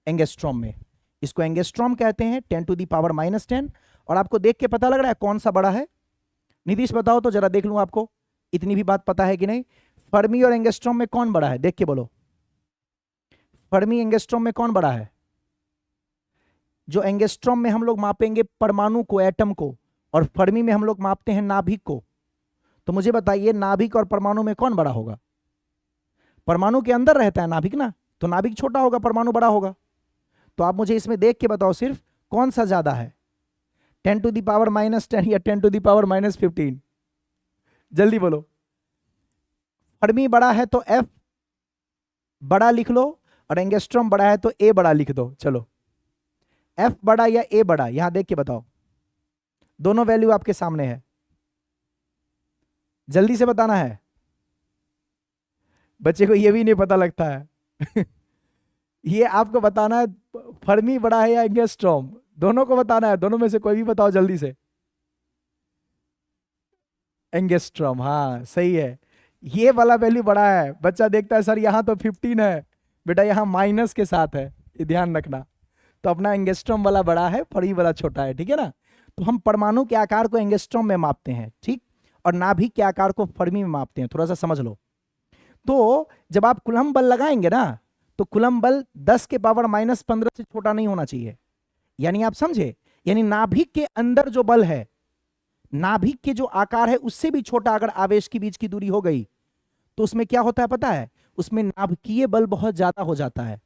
एंगस्ट्रॉम में। इसको एंगस्ट्रॉम कहते हैं, 10⁻⁻10। और आपको देख के पता लग रहा है कौन सा बड़ा है? नीतीश बताओ तो जरा देख लूं आपको, इतनी भी बात पता है कि नहीं? फर्मी और एंगस्ट्रॉम में कौन बड़ा है? देख के बोलो, फर्मी एंगस्ट्रॉम में कौन बड़ा है? जो एंगस्ट्रॉम में हम लोग मापेंगे परमाणु को, एटम को, और फर्मी में हम लोग मापते हैं नाभिक को। तो मुझे बताइए नाभिक और परमाणु में कौन बड़ा होगा? परमाणु के अंदर रहता है नाभिक ना, तो नाभिक छोटा होगा, परमाणु बड़ा होगा। तो आप मुझे इसमें देख के बताओ सिर्फ कौन सा ज्यादा है, 10⁻⁻10 या 10⁻⁻15? जल्दी बोलो। फर्मी बड़ा है तो F बड़ा लिख लो, और एंगस्ट्रॉम बड़ा है तो A बड़ा लिख दो। चलो, F बड़ा या A बड़ा, यहां देख के बताओ। दोनों वैल्यू आपके सामने है, जल्दी से बताना है। बच्चे को ये भी नहीं पता लगता है ये आपको बताना है फर्मी बड़ा है या एंगस्ट्रॉम, दोनों को बताना है। दोनों में से कोई भी बताओ जल्दी से। एंगस्ट्रॉम, हाँ सही है। ये वाला वैल्यू बड़ा है। बच्चा देखता है सर यहाँ तो 15 है, बेटा यहाँ माइनस के साथ है, ये ध्यान रखना। तो अपना एंगस्ट्रॉम वाला बड़ा है, फर्मी वाला छोटा है, ठीक है ना। तो हम परमाणु के आकार को एंगस्ट्रॉम में मापते हैं, ठीक, और नाभिक के आकार को फर्मी में मापते हैं। थोड़ा सा समझ लो। तो जब आप कूलम्ब बल लगाएंगे ना, तो कुलम्ब बल 10 के पावर -15 से छोटा नहीं होना चाहिए। यानी आप समझे, यानी नाभिक के अंदर जो बल है, नाभिक के जो आकार है उससे भी छोटा अगर आवेश के बीच की दूरी हो गई तो उसमें क्या होता है पता है, उसमें नाभिकीय बल बहुत ज्यादा हो जाता है।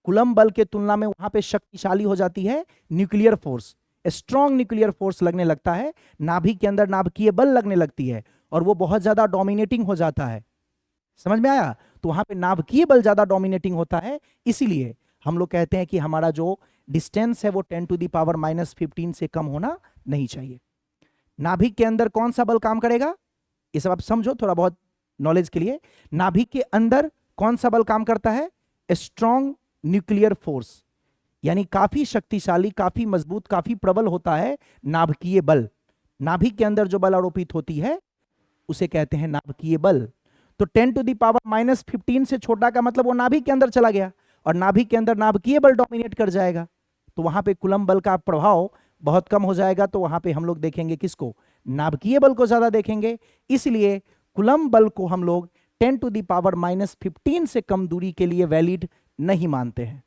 कुलम्ब बल के तुलना में वहां पे शक्तिशाली हो जाती है nuclear force, strong nuclear force लगने लगता है, नाभिक के अंदर नाभिकीय बल लगने लगती है और वो बहुत ज्यादा डोमिनेटिंग हो जाता है। समझ में आया? तो वहां पे नाभिकीय बल ज्यादा डोमिनेटिंग होता है, इसीलिए हम लोग कहते हैं कि हमारा जो डिस्टेंस है वो 10⁻⁻15 से कम होना नहीं चाहिए। नाभिक के अंदर कौन सा बल काम करेगा, ये सब आप समझो थोड़ा बहुत नॉलेज के लिए। नाभिक के अंदर कौन सा बल काम करता है? स्ट्रॉन्ग न्यूक्लियर फोर्स, यानी काफी शक्तिशाली, काफी मजबूत, काफी प्रबल होता है नाभिकीय बल। नाभिक के अंदर जो बल आरोपित होती है उसे कहते हैं नाभिकीय बल। तो 10⁻⁻15 से छोटा का मतलब वो नाभिक के अंदर चला गया और नाभिक के अंदर नाभिकीय बल डोमिनेट कर जाएगा, तो वहां पे कुलम्ब बल का प्रभाव बहुत कम हो जाएगा। तो वहां पे हम लोग देखेंगे किसको? नाभिकीय बल को ज्यादा देखेंगे। इसलिए कुलम्ब बल को हम लोग 10⁻⁻15 से कम दूरी के लिए वैलिड नहीं मानते हैं।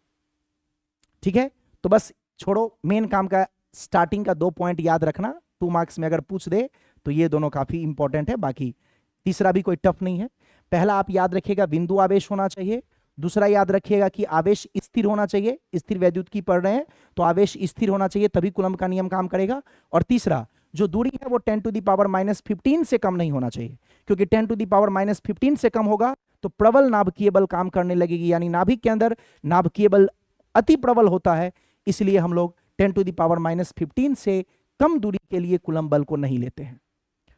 ठीक है, तो बस छोड़ो, मेन काम का स्टार्टिंग का 2 पॉइंट याद रखना, 2 मार्क्स में अगर पूछ दे तो ये दोनों काफी इंपॉर्टेंट है, बाकी तीसरा भी कोई टफ नहीं है। पहला आप याद रखिएगा बिंदु आवेश होना चाहिए, दूसरा याद रखिएगा कि आवेश स्थिर होना चाहिए, स्थिर वैद्युत की पढ़ रहे हैं तो आवेश स्थिर होना चाहिए तभी कुलम्ब का नियम काम करेगा। और तीसरा जो दूरी है वो 10⁻⁻15 से कम नहीं होना चाहिए, क्योंकि 10⁻⁻15 से कम होगा तो प्रबल नाभिकीय बल काम करने लगेगी, यानी नाभिक के अंदर नाभिकीय बल अति प्रबल होता है, इसलिए हम लोग 10⁻⁻15 से कम दूरी के लिए कुलम्ब बल को नहीं लेते हैं।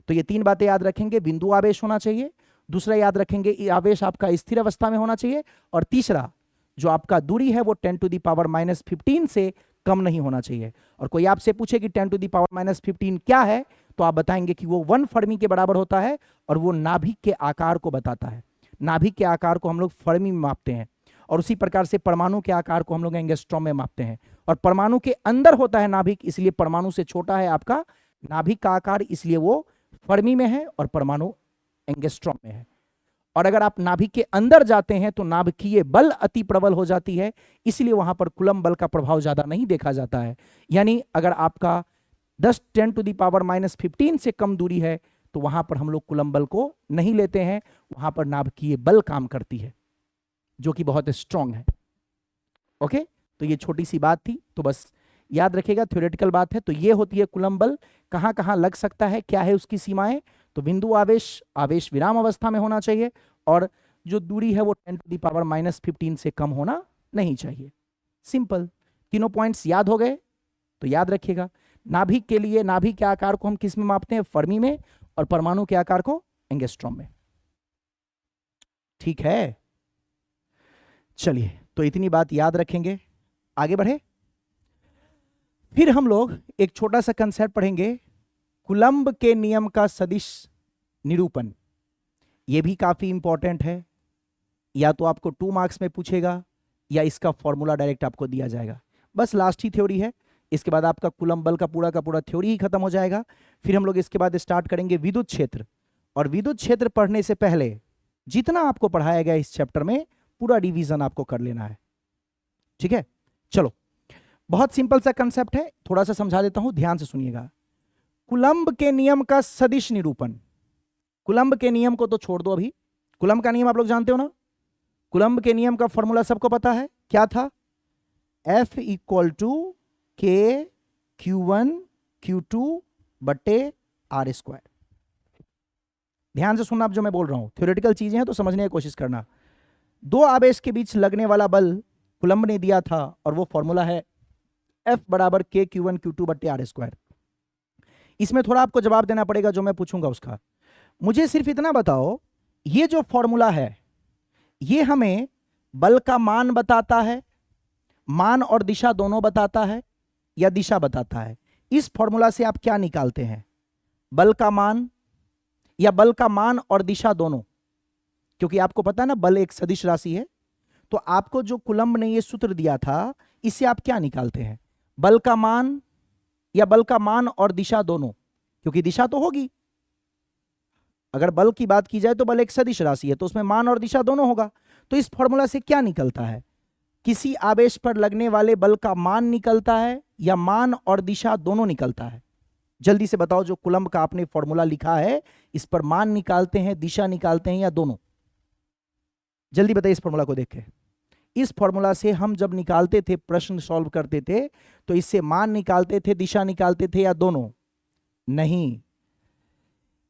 तो ये 3 बातें याद रखेंगे, बिंदु आवेश होना चाहिए, दूसरा याद रखेंगे आवेश आपका स्थिर अवस्था में होना चाहिए, और तीसरा जो आपका दूरी है वो 10⁻⁻15 से कम नहीं होना चाहिए। और कोई आपसे पूछे कि 10⁻⁻15 क्या है तो आप बताएंगे कि वो 1 फर्मी के बराबर होता है और वो नाभिक के आकार को बताता है। नाभिक के आकार को हम लोग फर्मी में मापते हैं और उसी प्रकार से परमाणु के आकार को हम लोग एंगस्ट्रॉम में मापते हैं, और परमाणु के अंदर होता है नाभिक, इसलिए परमाणु से छोटा है आपका नाभिक का आकार, इसलिए वो फर्मी में है और परमाणु एंगस्ट्रॉम में है। और अगर आप नाभिक के अंदर जाते हैं तो नाभिकीय बल अति प्रबल हो जाती है, इसलिए वहां पर कुलम्ब बल का प्रभाव ज्यादा नहीं देखा जाता है। यानी अगर आपका 10⁻⁻15 से कम दूरी है तो वहां पर हम लोग कुलम्ब बल को नहीं लेते हैं, वहां पर नाभिकीय बल काम करती है जो कि बहुत स्ट्रांग है। ओके, तो ये छोटी सी बात थी, तो बस याद रखिएगा, थ्योरेटिकल बात है। तो ये होती है कुलम्ब बल, कहां कहां लग सकता है, क्या है उसकी सीमाएं। तो बिंदु आवेश, आवेश विराम अवस्था में होना चाहिए, और जो दूरी है वो 10⁻⁻15 से कम होना नहीं चाहिए। सिंपल, तीनों पॉइंट्स याद हो गए तो याद रखिएगा। नाभिक के लिए नाभिक के आकार को हम किस में मापते हैं? फर्मी में, और परमाणु के आकार को एंगस्ट्रॉम में। ठीक है, चलिए, तो इतनी बात याद रखेंगे, आगे बढ़े। फिर हम लोग एक छोटा सा कंसेप्ट पढ़ेंगे, कुलम्ब के नियम का सदिश निरूपण। यह भी काफी इंपॉर्टेंट है, या तो आपको 2 मार्क्स में पूछेगा या इसका फॉर्मूला डायरेक्ट आपको दिया जाएगा। बस लास्ट ही थ्योरी है, इसके बाद आपका कुलम्ब बल का पूरा थ्योरी ही खत्म हो जाएगा। फिर हम लोग इसके बाद स्टार्ट करेंगे विद्युत क्षेत्र, और विद्युत क्षेत्र पढ़ने से पहले जितना आपको पढ़ाया गया इस चैप्टर में पूरा डिवीजन आपको कर लेना है। ठीक है, चलो, बहुत सिंपल सा कंसेप्ट है, थोड़ा सा समझा देता हूं, ध्यान से सुनिएगा। कुलम्ब के नियम का सदिश निरूपण। कुलम्ब के नियम को तो छोड़ दो अभी, कुलम्ब का नियम आप लोग जानते हो ना। कुलम्ब के नियम का फॉर्मूला सबको पता है, क्या था? F = K/Q1/Q2/R²। ध्यान से सुनना अब जो मैं बोल रहा हूं, थ्योरेटिकल चीजें हैं तो समझने की कोशिश करना। 2 आवेश के बीच लगने वाला बल कुलम्ब ने दिया था, और वो फॉर्मूला है F = K/Q1/Q2/R²। इसमें थोड़ा आपको जवाब देना पड़ेगा जो मैं पूछूंगा उसका। मुझे सिर्फ इतना बताओ, ये जो फॉर्मूला है ये हमें बल का मान बताता है, मान और दिशा दोनों बताता है, या दिशा बताता है? इस फॉर्मूला से आप क्या निकालते हैं? बल का मान, या बल का मान और दिशा दोनों? क्योंकि आपको पता है ना बल एक सदिश राशि है, तो आपको जो कुलम्ब ने ये सूत्र दिया था इससे आप क्या निकालते हैं? बल का मान, या बल का मान और दिशा दोनों? क्योंकि दिशा तो होगी, अगर बल की बात की जाए तो बल एक सदिश राशि है तो उसमें मान और दिशा दोनों होगा। तो इस फॉर्मूला से क्या निकलता है? किसी आवेश पर लगने वाले बल का मान निकलता है या मान और दिशा दोनों निकलता है? जल्दी से बताओ, जो कुलम्ब का आपने फॉर्मूला लिखा है, इस पर मान निकालते हैं, दिशा निकालते हैं या दोनों? जल्दी बताइए इस फॉर्मूला को देख के। इस फॉर्मूला से हम जब निकालते थे, प्रश्न सॉल्व करते थे, तो इससे मान निकालते थे, दिशा निकालते थे या दोनों? नहीं,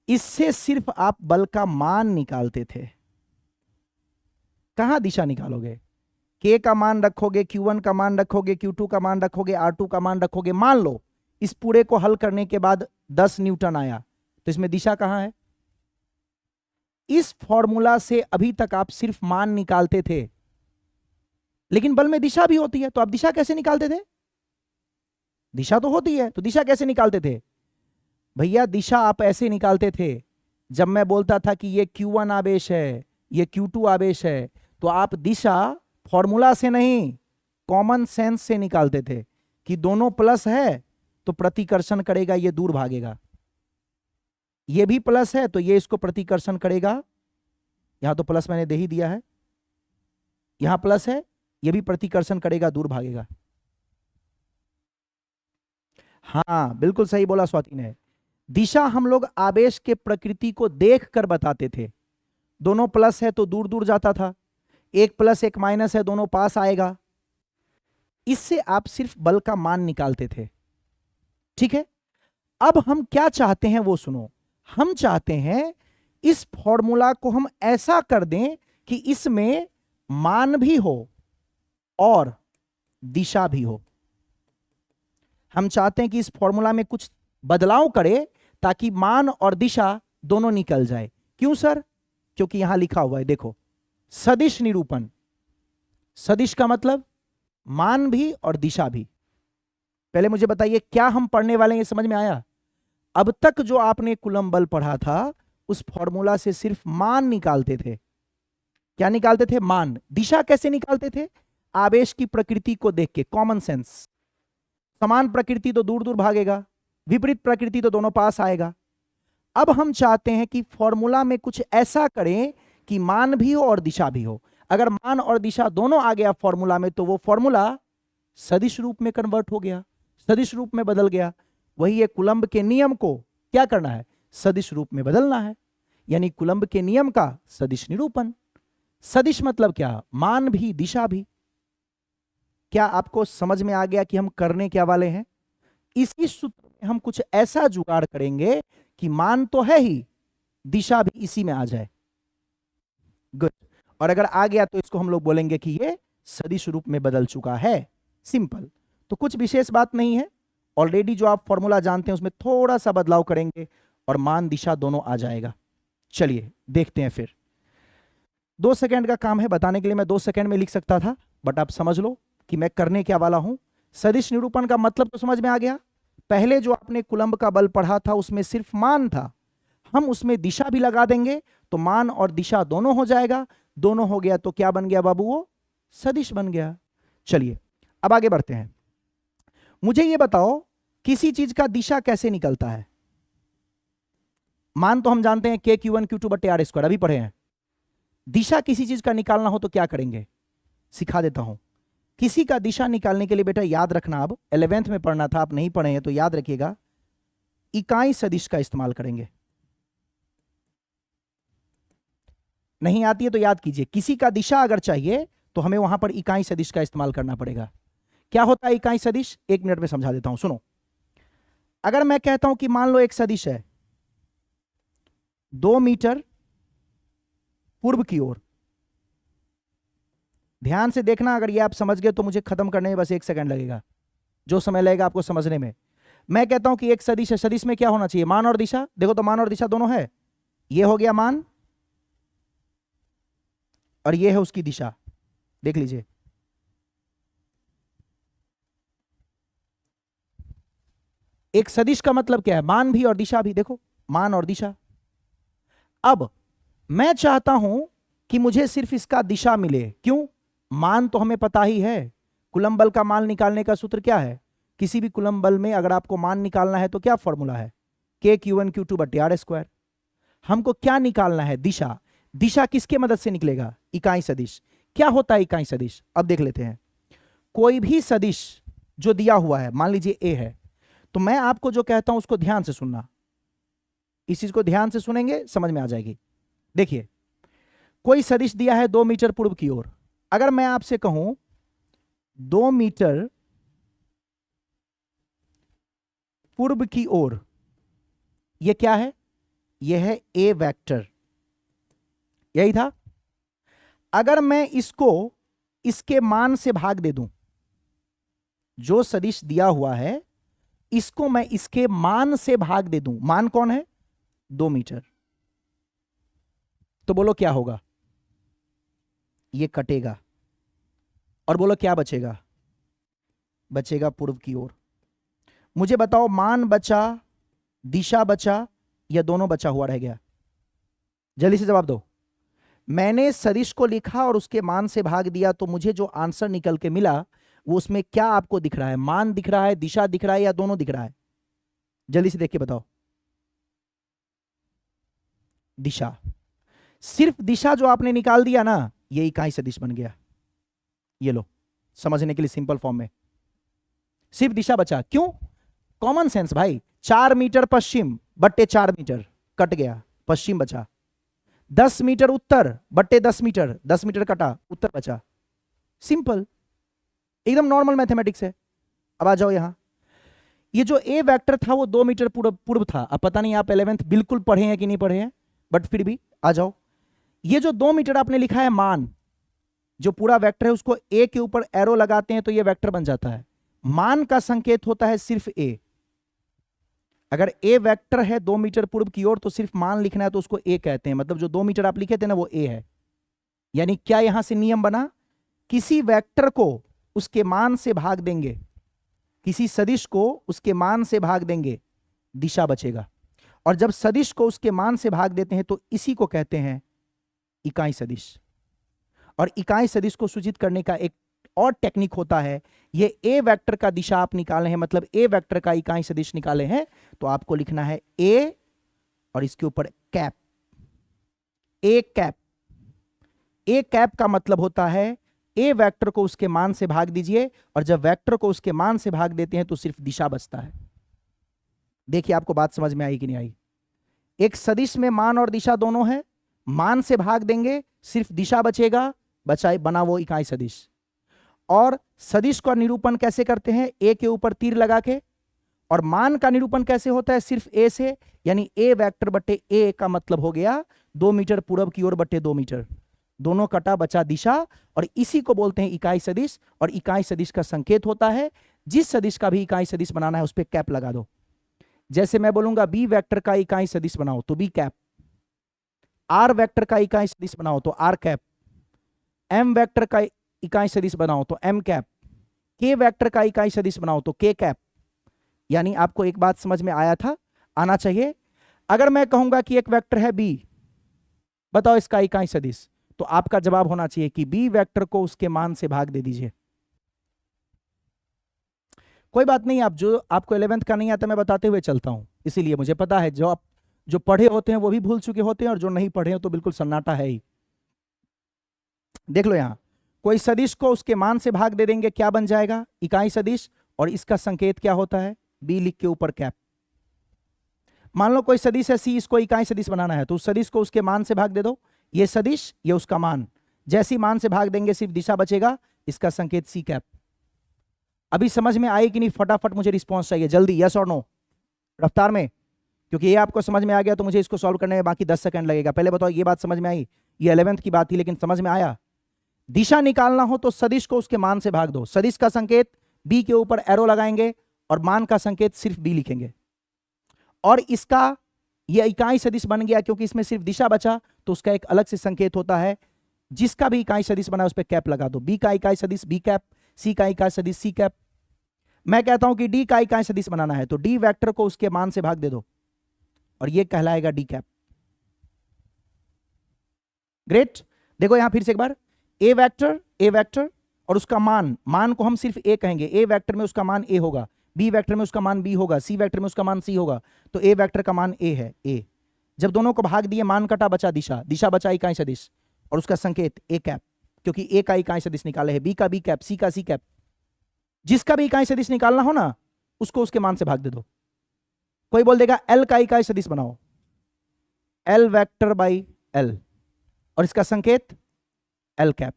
इससे सिर्फ आप बल का मान निकालते थे। कहां दिशा निकालोगे? K का मान रखोगे, Q1 का मान रखोगे, Q2 का मान रखोगे, R2 का मान रखोगे। मान लो इस पूरे को हल करने के बाद 10 न्यूटन आया, तो इसमें दिशा कहां है? इस फॉर्मूला से अभी तक आप सिर्फ मान निकालते थे, लेकिन बल में दिशा भी होती है, तो आप दिशा कैसे निकालते थे? दिशा तो होती है, तो दिशा कैसे निकालते थे? भैया दिशा आप ऐसे निकालते थे, जब मैं बोलता था कि ये Q1 आवेश है, ये Q2 आवेश है, तो आप दिशा फॉर्मूला से नहीं, कॉमन सेंस से निकालते थे कि दोनों प्लस है तो प्रतिकर्षण करेगा, ये दूर भागेगा। ये भी प्लस है तो ये इसको प्रतिकर्षण करेगा। यहां तो प्लस मैंने दे ही दिया है, यहां प्लस है, ये भी प्रतिकर्षण करेगा, दूर भागेगा। हाँ बिल्कुल सही बोला स्वाति ने। दिशा हम लोग आवेश के प्रकृति को देखकर बताते थे। दोनों प्लस है तो दूर दूर जाता था, एक प्लस एक माइनस है, दोनों पास आएगा। इससे आप सिर्फ बल का मान निकालते थे, ठीक है। अब हम क्या चाहते हैं वो सुनो। हम चाहते हैं इस फॉर्मूला को हम ऐसा कर दें कि इसमें मान भी हो और दिशा भी हो। हम चाहते हैं कि इस फॉर्मूला में कुछ बदलाव करे ताकि मान और दिशा दोनों निकल जाए। क्यों सर? क्योंकि यहां लिखा हुआ है, देखो, सदिश निरूपण। सदिश का मतलब मान भी और दिशा भी। पहले मुझे बताइए क्या हम पढ़ने वाले हैं, ये समझ में आया? अब तक जो आपने कूलम्ब बल पढ़ा था, उस फॉर्मूला से सिर्फ मान निकालते थे। क्या निकालते थे? मान। दिशा कैसे निकालते थे? आवेश की प्रकृति को देख के, कॉमन सेंस। समान प्रकृति तो दूर दूर भागेगा, विपरीत प्रकृति तो दोनों पास आएगा। अब हम चाहते हैं कि फॉर्मूला में कुछ ऐसा करें कि मान भी हो और दिशा भी हो। अगर मान और दिशा दोनों आ गया फॉर्मूला में, तो वो फॉर्मूला सदिश रूप में कन्वर्ट हो गया, सदिश रूप में बदल गया। वही है कूलम्ब के नियम को क्या करना है? सदिश रूप में बदलना है, यानी कूलम्ब के नियम का सदिश निरूपण। सदिश मतलब क्या? मान भी दिशा भी। क्या आपको समझ में आ गया कि हम करने क्या वाले हैं? इसी सूत्र में हम कुछ ऐसा जुगाड़ करेंगे कि मान तो है ही, दिशा भी इसी में आ जाए। गुड। और अगर आ गया तो इसको हम लोग बोलेंगे कि ये सदिश रूप में बदल चुका है। सिंपल। तो कुछ विशेष बात नहीं है, ऑलरेडी जो आप फॉर्मूला जानते हैं उसमें थोड़ा सा बदलाव करेंगे और मान दिशा दोनों आ जाएगा। चलिए देखते हैं फिर। 2 सेकंड का काम है बताने के लिए, मैं 2 सेकंड में लिख सकता था, बट आप समझ लो कि मैं करने क्या वाला हूं। सदिश निरूपण का मतलब तो समझ में आ गया। पहले जो आपने कूलम्ब का बल पढ़ा था उसमें सिर्फ मान था, हम उसमें दिशा भी लगा देंगे तो मान और दिशा दोनों हो जाएगा। दोनों हो गया तो क्या बन गया बाबू? वो सदिश बन गया। चलिए अब आगे बढ़ते हैं। मुझे ये बताओ किसी चीज का दिशा कैसे निकलता है? मान तो हम जानते हैं K Q1 Q2 बटे R², अभी पढ़े हैं। दिशा किसी चीज का निकालना हो तो क्या करेंगे? सिखा देता हूं। किसी का दिशा निकालने के लिए बेटा याद रखना, अब 11th में पढ़ना था, आप नहीं पढ़े हैं तो याद रखिएगा, इकाई सदिश का इस्तेमाल करेंगे। नहीं आती है तो याद कीजिए, किसी का दिशा अगर चाहिए तो हमें वहां पर इकाई सदिश का इस्तेमाल करना पड़ेगा। क्या होता है इकाई सदिश? 1 मिनट में समझा देता हूं, सुनो। अगर मैं कहता हूं कि मान लो एक सदिश है 2 मीटर पूर्व की ओर, ध्यान से देखना, अगर ये आप समझ गए तो मुझे खत्म करने में बस 1 सेकंड लगेगा, जो समय लगेगा आपको समझने में। मैं कहता हूं कि एक सदिश है, सदिश में क्या होना चाहिए? मान और दिशा। देखो तो मान और दिशा दोनों है, ये हो गया मान और ये है उसकी दिशा, देख लीजिए। एक सदिश का मतलब क्या है? मान भी और दिशा भी। देखो मान और दिशा। अब मैं चाहता हूं कि मुझे सिर्फ इसका दिशा मिले। क्यों? मान तो हमें पता ही है, कूलम्ब बल का मान निकालने का सूत्र क्या है? किसी भी कूलम्ब बल में अगर आपको मान निकालना है तो क्या फॉर्मूला है? K Q1 Q2 बटे R²। हमको क्या निकालना है? दिशा। दिशा किसके मदद से निकलेगा? इकाई सदिश। क्या होता है इकाई सदिश? अब देख लेते हैं। कोई भी सदिश जो दिया हुआ है, मान लीजिए ए है, तो मैं आपको जो कहता हूं उसको ध्यान से सुनना। इस चीज को ध्यान से सुनेंगे समझ में आ जाएगी। देखिए, कोई सदिश दिया है 2 मीटर पूर्व की ओर। अगर मैं आपसे कहूं 2 मीटर पूर्व की ओर, यह क्या है? यह है ए वेक्टर, यही था। अगर मैं इसको इसके मान से भाग दे दूं, जो सदिश दिया हुआ है इसको मैं इसके मान से भाग दे दूं, मान कौन है? 2 मीटर, तो बोलो क्या होगा? ये कटेगा और बोलो क्या बचेगा? बचेगा पूर्व की ओर। मुझे बताओ, मान बचा, दिशा बचा, या दोनों बचा हुआ रह गया? जल्दी से जवाब दो। मैंने सदिश को लिखा और उसके मान से भाग दिया, तो मुझे जो आंसर निकल के मिला वो उसमें क्या आपको दिख रहा है? मान दिख रहा है, दिशा दिख रहा है, या दोनों दिख रहा है? जल्दी से देख के बताओ। दिशा। सिर्फ दिशा जो आपने निकाल दिया ना, ये इकाई सदिश बन गया। ये लो, समझने के लिए सिंपल फॉर्म में सिर्फ दिशा बचा। क्यों? कॉमन सेंस भाई। 4 मीटर पश्चिम बट्टे 4 मीटर, कट गया, पश्चिम बचा। 10 मीटर उत्तर बट्टे 10 मीटर, 10 मीटर कटा, उत्तर बचा। सिंपल, एकदम नॉर्मल मैथमेटिक्स है। अब आ जाओ यहां। ये जो ए वेक्टर था वो 2 मीटर पूर्व था। अब पता नहीं आप 11th बिल्कुल पढ़े हैं कि नहीं पढ़े हैं, बट फिर भी आ जाओ। ये जो 2 मीटर आपने लिखा है मान, जो पूरा वेक्टर है उसको ए के ऊपर एरो लगाते हैं तो ये वेक्टर बन जाता है। मान का संकेत होता है सिर्फ ए। अगर ए वेक्टर है 2 मीटर पूर्व की ओर, तो सिर्फ मान लिखना है तो उसको ए कहते हैं। मतलब जो 2 मीटर आप लिखे थे ना वो ए है। यानी क्या यहां से नियम बना? किसी वेक्टर को उसके मान से भाग देंगे, किसी सदिश को उसके मान से भाग देंगे, दिशा बचेगा। और जब सदिश को उसके मान से भाग देते हैं तो इसी को कहते हैं इकाई सदिश। और इकाई सदिश को सूचित करने का एक और टेक्निक होता है। ये ए वेक्टर का दिशा आप निकाले हैं, मतलब ए वेक्टर का इकाई सदिश निकाले हैं, तो आपको लिखना है ए और इसके ऊपर cap. A cap. A cap का मतलब होता है ए वेक्टर को उसके मान से भाग दीजिए, और जब वेक्टर को उसके मान से भाग देते हैं तो सिर्फ दिशा बचता है। देखिए आपको बात समझ में आई कि नहीं आई? एक सदिश में मान और दिशा दोनों है, मान से भाग देंगे सिर्फ दिशा बचेगा, बचाए बना वो इकाई सदिश। और सदिश का निरूपण कैसे करते हैं? ए के ऊपर तीर लगा के। और मान का निरूपण कैसे होता है? सिर्फ ए से, यानी ए वेक्टर बट्टे ए का मतलब हो गया 2 मीटर पूर्व की ओर बट्टे 2 मीटर, दोनों कटा बचा दिशा। और इसी को बोलते हैं इकाई सदिश। और इकाई सदिश का संकेत होता है, जिस सदिश का भी इकाई सदिश बनाना है उस पर कैप लगा दो। जैसे मैं बोलूंगा बी वेक्टर का इकाई सदिश बनाओ तो बी कैप, आर वेक्टर का इकाई सदिश बनाओ तो आर कैप, एम वेक्टर का इकाई सदिश बनाओ तो एम कैप, के वेक्टर का इकाई सदिश बनाओ तो के कैप। यानी आपको एक बात समझ में आया था, आना चाहिए। अगर मैं कहूंगा कि एक वेक्टर है बी, बताओ इसका इकाई सदिश, तो आपका जवाब होना चाहिए कि बी वेक्टर को उसके मान से भाग दे दीजिए। कोई बात नहीं, आप जो आपको 11th का नहीं आता मैं बताते हुए चलता हूं, इसीलिए मुझे पता है जो आप जो पढ़े होते हैं वो भी भूल चुके होते हैं, और जो नहीं पढ़े हो तो बिल्कुल सन्नाटा है ही। देख लो यहां, कोई सदिश को उसके मान से भाग दे देंगे, क्या बन जाएगा? इकाई सदिश। और इसका संकेत क्या होता है? बी लिख के ऊपर कैप। मान लो कोई सदिश है सी, इसको इकाई सदिश बनाना है, तो उस सदिश को उसके मान से भाग दे दो। ये सदिश, ये उसका मान, जैसे ही मान से भाग देंगे सिर्फ दिशा बचेगा, इसका संकेत सी कैप। अभी समझ में आई कि नहीं? फटाफट मुझे रिस्पॉन्स चाहिए, जल्दी, यस और नो, रफ्तार में। क्योंकि ये आपको समझ में आ गया तो मुझे इसको सॉल्व करने में बाकी 10 सेकंड लगेगा। पहले बताओ ये बात समझ में आई? ये 11th की बात थी लेकिन समझ में आया? दिशा निकालना हो तो सदिश को उसके मान से भाग दो। सदिश का संकेत बी के ऊपर एरो लगाएंगे और मान का संकेत सिर्फ बी लिखेंगे। और इसका यह इकाई सदिश बन गया, क्योंकि इसमें सिर्फ दिशा बचा तो उसका एक अलग से संकेत होता है। जिसका भी इकाई सदिश बना उस पर कैप लगा दो। बी का इकाई सदिश बी कैप, सी का इकाई सदिश सी कैप। मैं कहता हूं कि डी का इकाई सदिश बनाना है तो डी वेक्टर को उसके मान से भाग दे दो और यह कहलाएगा डी कैप। ग्रेट। देखो यहां फिर से एक बार, ए वेक्टर और उसका मान को हम सिर्फ ए कहेंगे। ए वेक्टर में उसका मान ए होगा, बी वेक्टर में उसका मान बी होगा, सी वेक्टर में उसका मान सी होगा, तो ए वेक्टर का मान ए है। ए जब दोनों को भाग दिए, मान कटा बचा दिशा, दिशा बचा इकाई सदिश और उसका संकेत ए कैप, क्योंकि ए का इकाई सदिश निकाले है, बी का बी कैप, सी का सी कैप। जिसका भी इकाई सदिश निकालना हो ना, उसको उसके मान से भाग दे दो। कोई बोल देगा एल का इकाई सदिश बनाओ, एल वेक्टर बाई एल, और इसका संकेत एल कैप।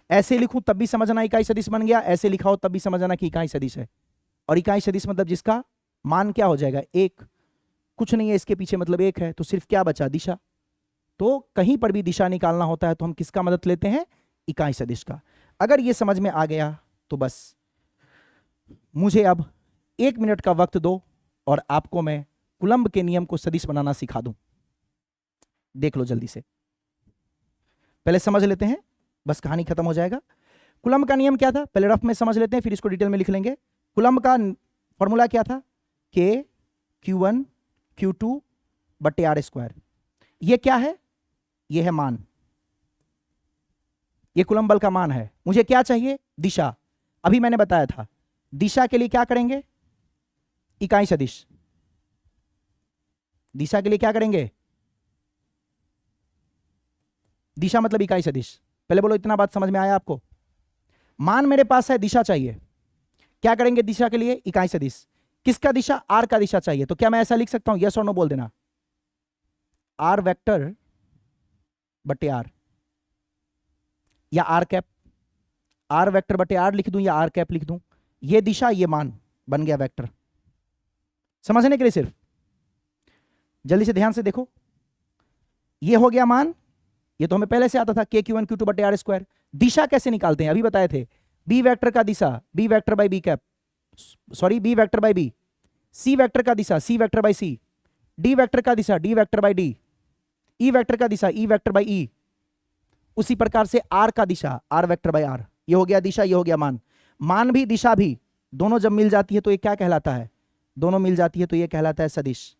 ऐसे लिखूं तब भी समझना इकाई सदिश बन गया, ऐसे लिखा हो तब भी समझना कि इकाई सदिश है। और इकाई सदिश मतलब जिसका मान क्या हो जाएगा, एक, कुछ नहीं है इसके पीछे, मतलब एक है, तो सिर्फ क्या बचा, दिशा। तो कहीं पर भी दिशा निकालना होता है तो हम किसका मदद लेते हैं, इकाई सदिश का। अगर ये समझ में आ गया तो बस मुझे अब 1 मिनट का वक्त दो और आपको मैं कुलंब के नियम को सदिश बनाना सिखा दूं। देख लो जल्दी से, पहले समझ लेते हैं, बस कहानी खत्म हो जाएगा। कुलंब का नियम क्या था, पहले रफ में समझ लेते हैं, फिर इसको डिटेल में लिख लेंगे। कुलंब का फॉर्मूला क्या था, के Q1 Q2 बट्टे आर स्क्वायर। ये क्या है, ये है मान, ये कुलंब बल का मान है। मुझे क्या चाहिए, दिशा। अभी मैंने बताया था दिशा के लिए क्या करेंगे, इकाई सदिश। दिशा के लिए क्या करेंगे, दिशा मतलब इकाई सदिश। पहले बोलो इतना बात समझ में आया आपको। मान मेरे पास है, दिशा चाहिए, क्या करेंगे दिशा के लिए, इकाई सदिश। किसका दिशा, आर का दिशा चाहिए, तो क्या मैं ऐसा लिख सकता हूं, यस और नो बोल देना, आर वेक्टर बटे आर, या आर कैप। आर वेक्टर बटे आर लिख दूं या आर कैप लिख दूं, ये दिशा ये मान बन गया वेक्टर। समझने के लिए सिर्फ जल्दी से ध्यान से देखो, ये हो गया मान, ये तो हमें पहले से आता था, के Q1 Q2 बटे आर स्क्वायर। दिशा कैसे निकालते हैं, अभी बताए थे, बी वेक्टर का दिशा B vector by B cap, sorry B vector by B, C vector का दिशा C vector by C, D vector का दिशा D vector by D, E vector का दिशा ई वेक्टर बाई ई। उसी प्रकार से आर का दिशा आर वेक्टर बाई आर। ये हो गया दिशा, ये हो गया मान। मान भी दिशा भी दोनों जब मिल जाती है तो ये क्या कहलाता है, दोनों मिल जाती है तो ये कहलाता है सदिश।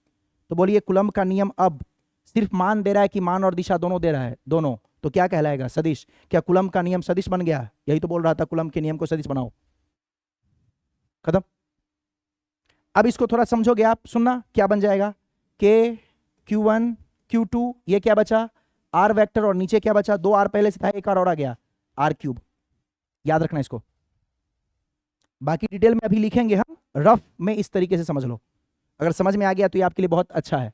तो बोलिए कुलंब का नियम अब सिर्फ मान दे रहा है कि मान और दिशा दोनों दे रहा है, दोनों, तो क्या कहलाएगा, सदिश। क्या कुलंब का नियम सदिश बन गया, यही तो बोल रहा था, कुलंब के नियम को सदिश बनाओ, खत्म। अब इसको थोड़ा समझोगे आप, सुनना क्या बन जाएगा, के Q1 Q2, ये क्या बचा, आर वेक्टर, और नीचे क्या बचा, 2 आर पहले से था, एक आर और आ गया, आर क्यूब। याद रखना इसको, बाकी डिटेल में अभी लिखेंगे हम, रफ में इस तरीके से समझ लो। अगर समझ में आ गया तो ये आपके लिए बहुत अच्छा है।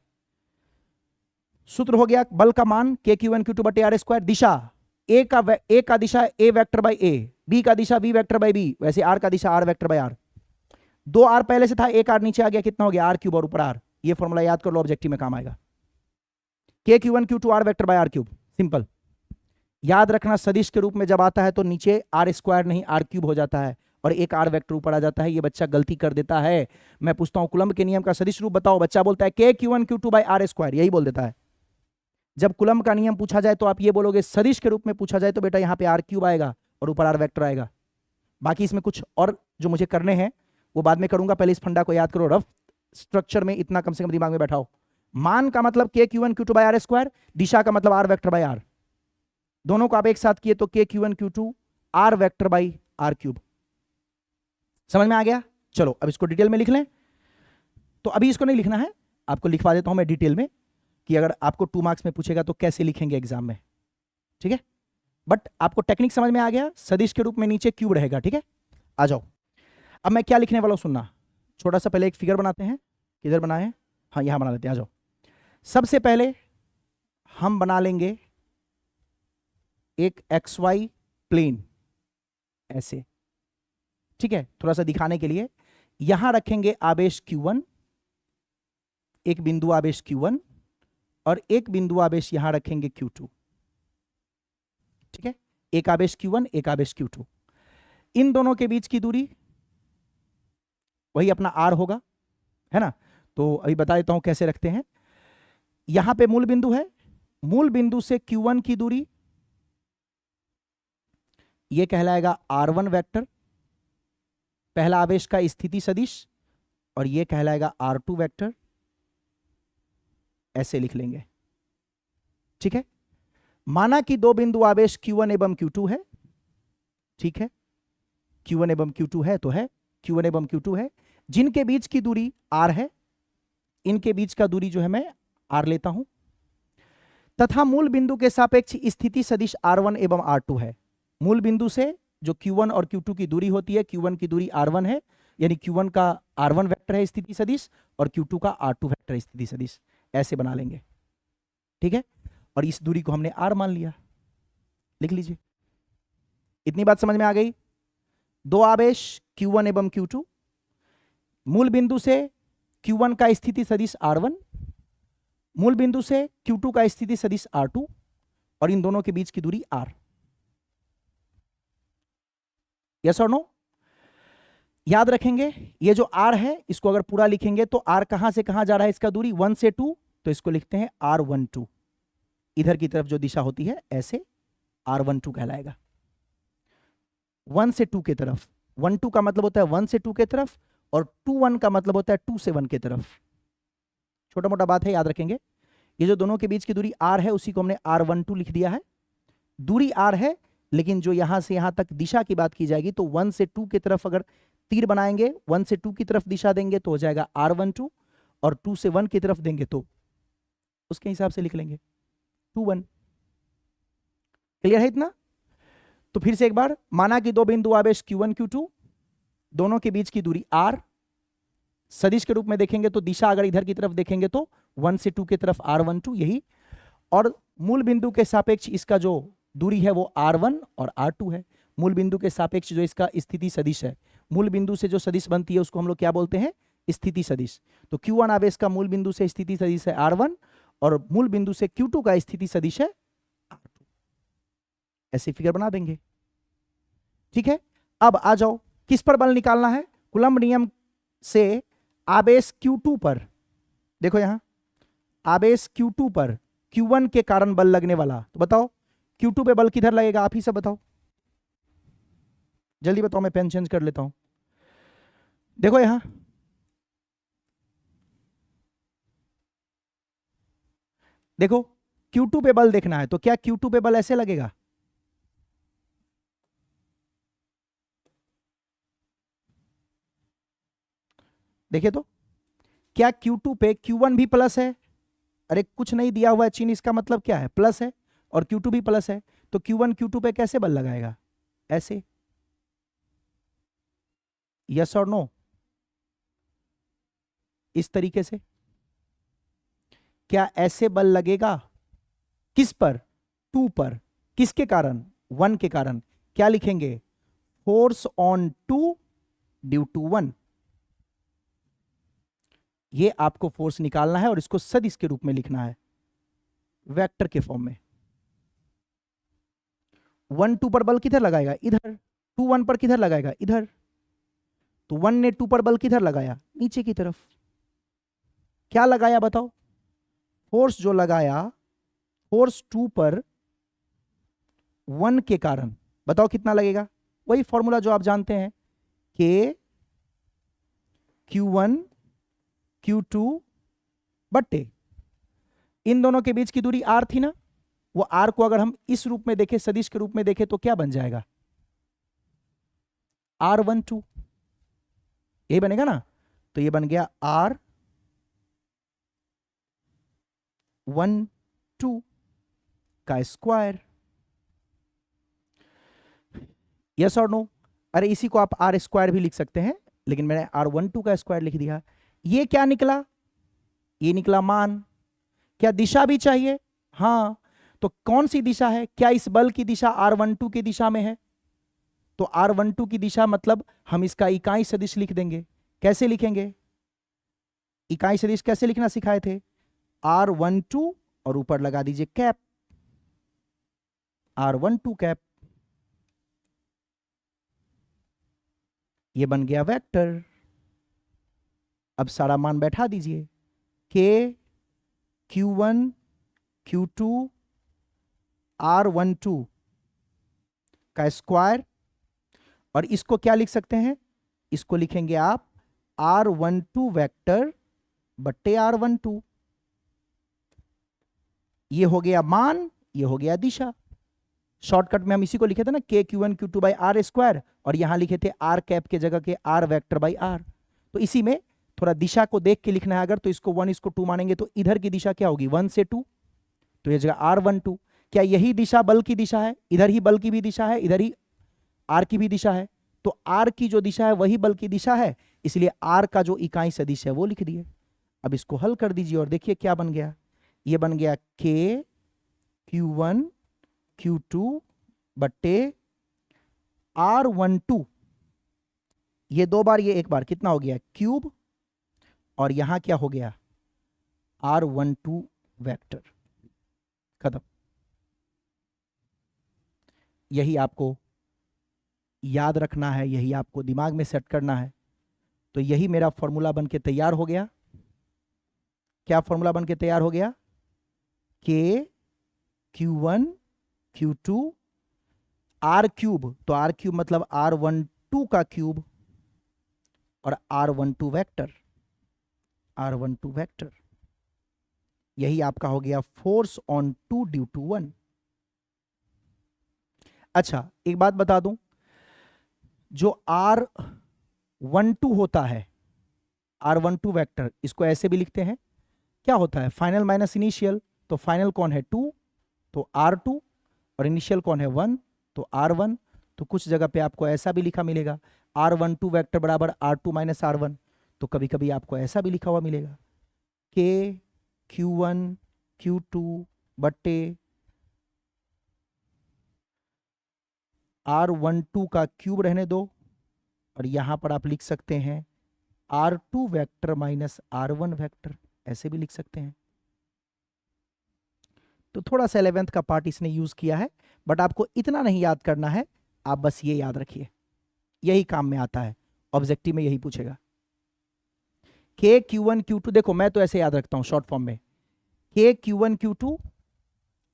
सूत्र हो गया बल का मान के Q1 Q2 बटे आर स्क्वायर। दिशा ए का दिशा A vector by A, B का दिशा बी वेक्टर बाई बी, वैसे आर का दिशा R vector by R. 2 R पहले से था, एक आर नीचे आ गया, कितना हो गया, आर क्यूब और ऊपर आर। ये फॉर्मूला याद कर लो, ऑब्जेक्टिव में काम आएगा, K Q1 Q2 R vector by R cube, simple. याद रखना सदिश के रूप में जब आता है तो नीचे आर स्क्वायर नहीं आर क्यूब हो जाता है और एक आर वेक्टर ऊपर आ जाता है। ये बच्चा गलती कर देता है। मैं पूछता हूं कुलंब के नियम का सदिश रूप बताओ, बच्चा बोलता है के Q1 Q2 by R square, यही बोल देता है। जब कुलंब का नियम पूछा जाए तो आप ये बोलोगे, सदिश के रूप में पूछा जाए तो बेटा यहाँ पे आर क्यूब आएगा और ऊपर आर वेक्टर आएगा। बाकी इसमें कुछ और जो मुझे करने हैं वो बाद में करूंगा, पहले इस फंडा को याद करो, रफ स्ट्रक्चर में इतना कम से कम दिमाग में बैठाओ। मान का मतलब के Q1 Q2 by R square, दिशा का मतलब आर वेक्टर बाई आर। दोनों को आप एक साथ किए तो K Q1 Q2 R vector by R cube. समझ में आ गया? चलो अब इसको डिटेल में लिख लें। तो अभी इसको नहीं लिखना है, आपको लिखवा देता हूं मैं डिटेल में, कि अगर आपको 2 मार्क्स में पूछेगा तो कैसे लिखेंगे एग्जाम में, ठीक है। बट आपको टेक्निक समझ में आ गया, सदिश के रूप में नीचे क्यूब रहेगा, ठीक है। आ जाओ, अब मैं क्या लिखने वाला हूं सुनना। छोटा सा पहले एक फिगर बनाते हैं, किधर बनाए, हाँ यहां बना लेते हैं। आ जाओ, सबसे पहले हम बना लेंगे एक XY प्लेन ऐसे, ठीक है। थोड़ा सा दिखाने के लिए यहां रखेंगे आवेश Q1, एक बिंदु आवेश Q1 और एक बिंदु आवेश यहां रखेंगे Q2, ठीक है। एक आवेश Q1 एक आवेश Q2। इन दोनों के बीच की दूरी वही अपना R होगा, है ना। तो अभी बता देता हूं कैसे रखते हैं। यहां पे मूल बिंदु है, मूल बिंदु से Q1 की दूरी ये कहलाएगा R1 वेक्टर, पहला आवेश का स्थिति सदिश, और ये कहलाएगा R2 वेक्टर। ऐसे लिख लेंगे, ठीक है। माना कि 2 बिंदु आवेश Q1 एवं Q2 है, ठीक है। Q1 एवं Q2 है तो है, Q1 एवं Q2 है, जिनके बीच की दूरी R है। इनके बीच का दूरी जो है मैं आर लेता हूं, तथा मूल बिंदु के सापेक्ष स्थिति सदिश R1 एवं R2 है। मूल बिंदु से जो Q1 और Q2 की दूरी होती है, Q1 की दूरी R1 है, यानी Q1 का R1 वेक्टर है स्थिति सदिश और Q2 का R2 वेक्टर है स्थिति सदिश। ऐसे बना लेंगे, ठीक है। और इस दूरी को हमने R मान लिया, लिख लीजिए। इतनी बात समझ में आ गई। दो आवेश Q1 एवं Q2, मूल बिंदु से Q1 का स्थिति सदिश R1, मूल बिंदु से Q2 का स्थिति सदिश R2 और इन दोनों के बीच की दूरी R। यस और नो? याद रखेंगे ये जो R है इसको अगर पूरा लिखेंगे तो R कहां से कहां जा रहा है, इसका दूरी 1 से 2, तो इसको लिखते हैं R12। इधर की तरफ जो दिशा होती है ऐसे R12 कहलाएगा। 1 से 2 के तरफ, 1 2 का मतलब होता है 1 से 2 के तरफ और 2 1 का मतलब होता है 2 से 1 के तरफ। छोटा मोटा बात है, याद रखेंगे। ये जो दोनों के बीच की दूरी R है उसी को हमने R12 लिख दिया है। दूरी R है, लेकिन जो यहां से यहां तक दिशा की बात की जाएगी तो 1 से 2 की तरफ अगर तीर बनाएंगे, 1 से 2 की तरफ दिशा देंगे तो हो जाएगा R12 और 2 से 1 की तरफ देंगे तो उसके हिसाब से लिख लेंगे 2 1। क्लियर है इतना? तो फिर से एक बार, माना कि दो बिंदु आवेश Q1 Q2, दोनों के बीच की दूरी R, सदिश के रूप में देखेंगे तो दिशा अगर इधर की तरफ देखेंगे तो 1 से 2 की तरफ R12 यही, और मूल बिंदु के सापेक्ष इसका जो दूरी है वो R1 और R2 है। मूल बिंदु के सापेक्ष जो इसका स्थिति सदिश है, मूल बिंदु से जो सदिश बनती है उसको हम लोग क्या बोलते हैं, स्थिति सदिश। तो Q1 आवेश का मूल बिंदु से स्थिति सदिश है R1 और मूल बिंदु से Q2 का स्थिति सदिश है R2। ऐसी फिगर बना देंगे, ठीक है। अब आ जाओ, किस पर बल निकालना है? कूलम्ब नियम से आवेश Q2 पर, देखो यहां आवेश Q2 पर Q1 के कारण बल लगने वाला, तो बताओ Q2 पे बल किधर लगेगा, आप ही सब बताओ, जल्दी बताओ, मैं पेन चेंज कर लेता हूं। देखो यहां देखो, Q2 पे बल देखना है तो क्या Q2 पे बल ऐसे लगेगा? देखिए तो क्या Q2 पे Q1 भी प्लस है? अरे कुछ नहीं दिया हुआ है चिन्ह, इसका मतलब क्या है, प्लस है, और Q2 भी प्लस है, तो Q1 Q2 पे कैसे बल लगाएगा? ऐसे। यस और नो? इस तरीके से क्या ऐसे बल लगेगा? किस पर? 2 पर। किसके कारण? 1 के कारण। क्या लिखेंगे? Force on 2 due to 1। ये आपको फोर्स निकालना है और इसको सदिश के रूप में लिखना है, वेक्टर के फॉर्म में। 1 2 पर बल किधर लगाएगा? इधर। 2 1 पर किधर लगाएगा? इधर। तो 1 ने 2 पर बल किधर लगाया? नीचे की तरफ। क्या लगाया बताओ? फोर्स जो लगाया, फोर्स 2 पर 1 के कारण, बताओ कितना लगेगा? वही फॉर्मूला जो आप जानते हैं, K Q1 Q2 बट्टे इन दोनों के बीच की दूरी R थी ना, वो R को अगर हम इस रूप में देखें, सदिश के रूप में देखें, तो क्या बन जाएगा? R12, यही बनेगा ना। तो ये बन गया R12 का स्क्वायर। यस और नो? अरे इसी को आप R स्क्वायर भी लिख सकते हैं, लेकिन मैंने R12 का स्क्वायर लिख दिया। ये क्या निकला? ये निकला मान। क्या दिशा भी चाहिए? हाँ। तो कौन सी दिशा है? क्या इस बल की दिशा R12 की दिशा में है? तो R12 की दिशा मतलब हम इसका इकाई सदिश लिख देंगे। कैसे लिखेंगे? इकाई सदिश कैसे लिखना सिखाए थे? R12 और ऊपर लगा दीजिए कैप, R12 कैप। ये बन गया वेक्टर। अब सारा मान बैठा दीजिए, K Q1 Q2 R12 का स्क्वायर, और इसको क्या लिख सकते हैं? इसको लिखेंगे आप R12 वेक्टर बट्टे R12। ये हो गया मान, ये हो गया दिशा। शॉर्टकट में हम इसी को लिखे थे ना, K Q1 Q2 by R square, और यहां लिखे थे R कैप के जगह के R वेक्टर बाई R। तो इसी में थोड़ा दिशा को देख के लिखना है अगर, तो इसको 1 इसको 2 मानेंगे तो इधर की दिशा क्या होगी 1 से 2, तो ये जगह R12। क्या यही दिशा बल की दिशा है? इधर ही बल की भी दिशा है, इधर ही R की भी दिशा है, तो R की जो दिशा है वही बल की दिशा है, इसलिए R का जो इकाई सदिश है वो लिख दिए। अब इसको हल कर दीजिए और देखिए क्या बन गया। ये बन गया K Q1 Q2 बट्टे R12, ये 2 बार ये 1 बार, कितना हो गया क्यूब, और यहां क्या हो गया R12 वेक्टर। खत्म। यही आपको याद रखना है, यही आपको दिमाग में सेट करना है। तो यही मेरा फॉर्मूला बन के तैयार हो गया। क्या फॉर्मूला बन के तैयार हो गया? K Q1 Q2 R cube, तो R क्यूब मतलब R12 का क्यूब, और R12 वेक्टर, R12 वेक्टर। यही आपका हो गया फोर्स ऑन 2 ड्यू टू 1। अच्छा एक बात बता दूं, जो R12 होता है, R12 वेक्टर, इसको ऐसे भी लिखते हैं, क्या होता है फाइनल माइनस इनिशियल, तो फाइनल कौन है 2, तो R2, और इनिशियल कौन है 1, तो R1। तो कुछ जगह पे आपको ऐसा भी लिखा मिलेगा R12 वेक्टर बराबर R2 माइनस R1, तो कभी कभी आपको ऐसा भी लिखा हुआ मिलेगा K Q1 Q2 बट्टे R12 का क्यूब रहने दो, और यहां पर आप लिख सकते हैं R2 vector minus R1 vector, ऐसे भी लिख सकते हैं। तो थोड़ा सा 11th का पार्ट इसने यूज किया है, बट आपको इतना नहीं याद करना है, आप बस ये याद रखिए, यही काम में आता है, ऑब्जेक्टिव में यही पूछेगा। K Q1 Q2, देखो मैं तो ऐसे याद रखता हूं शॉर्ट फॉर्म में, K Q1 Q2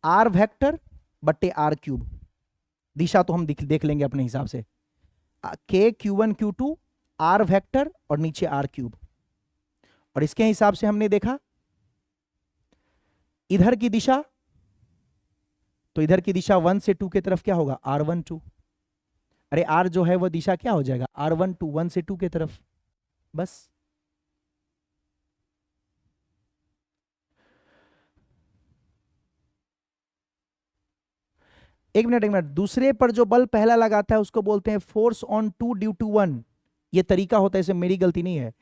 R vector बट्टे R क्यूब, दिशा तो हम देख लेंगे अपने हिसाब से। K Q1 Q2 R vector और नीचे R क्यूब, और इसके हिसाब से हमने देखा इधर की दिशा, तो इधर की दिशा 1 से 2 की तरफ क्या होगा R12, अरे R जो है वो दिशा क्या हो जाएगा R12, 1 से 2 की तरफ, बस। एक मिनट, दूसरे पर जो बल पहला लगाता है उसको बोलते हैं फोर्स ऑन 2 ड्यू टू 1। ये तरीका होता है, इसे मेरी गलती नहीं है।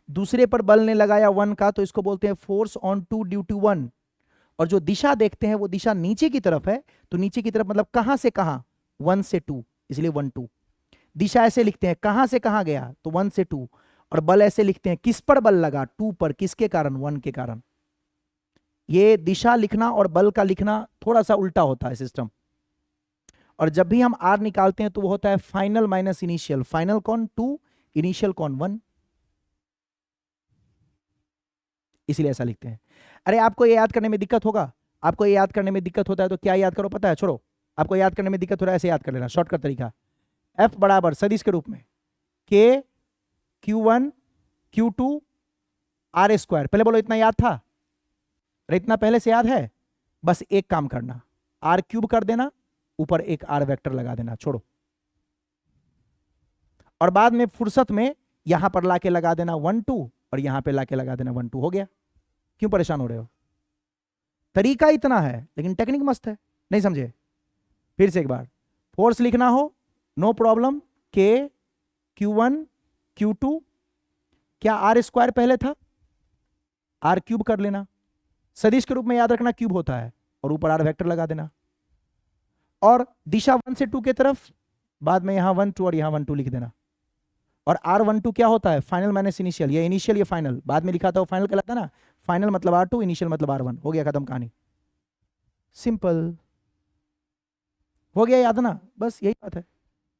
दूसरे पर बल ने लगाया 1 का, तो इसको बोलते हैं फोर्स ऑन 2 ड्यू टू 1। और जो दिशा देखते हैं वो दिशा नीचे की तरफ है, तो नीचे की तरफ मतलब कहां से कहां 1 से 2, इसलिए 1 2। दिशा ऐसे लिखते हैं कहां से कहां गया, तो 1 से 2, और बल ऐसे लिखते हैं किस पर बल लगा 2 पर, किसके कारण 1 के कारण। ये दिशा लिखना और बल का लिखना थोड़ा सा उल्टा होता है सिस्टम। और जब भी हम R निकालते हैं तो वो होता है फाइनल माइनस इनिशियल, फाइनल कौन 2, इनिशियल कौन 1, इसलिए ऐसा लिखते हैं। अरे आपको ये याद करने में दिक्कत होगा, आपको ये याद करने में दिक्कत होता है तो क्या याद करो पता है, छोड़ो, आपको याद करने में दिक्कत हो रहा है, ऐसे याद कर लेना शॉर्टकट तरीका, F बराबर सदिश के रूप में K Q1 Q2 R square. पहले बोलो इतना याद था, अरे इतना पहले से याद है, बस एक काम करना R क्यूब कर देना, ऊपर एक R वेक्टर लगा देना, छोड़ो, और बाद में फुर्सत में यहां पर लाके लगा देना 1 2, और यहां पे लाके लगा देना 1 2, हो गया। क्यों परेशान हो रहे हो? तरीका इतना है लेकिन टेक्निक मस्त है, नहीं समझे? फिर से एक बार, फोर्स लिखना हो no problem, K Q1 Q2, क्या R स्क्वायर पहले था, R क्यूब कर लेना, सदिश के रूप में याद रखना क्यूब होता है, और ऊपर R वेक्टर लगा देना, और दिशा 1 से 2 की तरफ, बाद में यहां 1 2 और यहां 1 2 लिख देना। और R12 क्या होता है फाइनल माइनस इनिशियल, ये इनिशियल ये फाइनल, बाद में लिखा था वो फाइनल कहलाता ना, फाइनल मतलब R2, इनिशियल मतलब R1, हो गया खत्म कहानी, सिंपल हो गया, याद ना, बस यही बात है।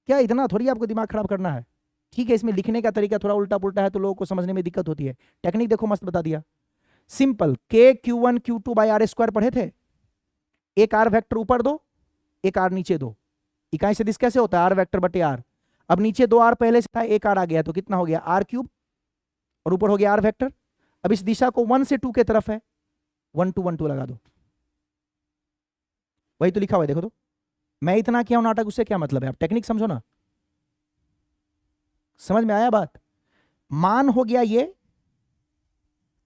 क्या इतना थोड़ी आपको दिमाग खराब करना है, ठीक है। इसमें लिखने का तरीका थोड़ा उल्टा पुल्टा है तो लोगों को समझने में दिक्कत होती है, टेक्निक देखो मस्त बता दिया, simple. K Q1 Q2 by R square पढ़े थे, एक R वेक्टर ऊपर दो, एक R नीचे दो, इकाई सदिश कैसे होता है R वेक्टर बटे R, अब नीचे 2 R पहले से था, एक R आ गया, तो कितना हो गया R क्यूब, और ऊपर हो गया R वेक्टर। अब इस दिशा को 1 से 2 के तरफ है, 1 2 1 2 लगा दो, वही तो लिखा हुआ है, देखो तो, मैं इतना किया हूं नाटक, उससे क्या मतलब है, आप टेक्निक समझो ना, समझ में आया बात। मान हो गया ये,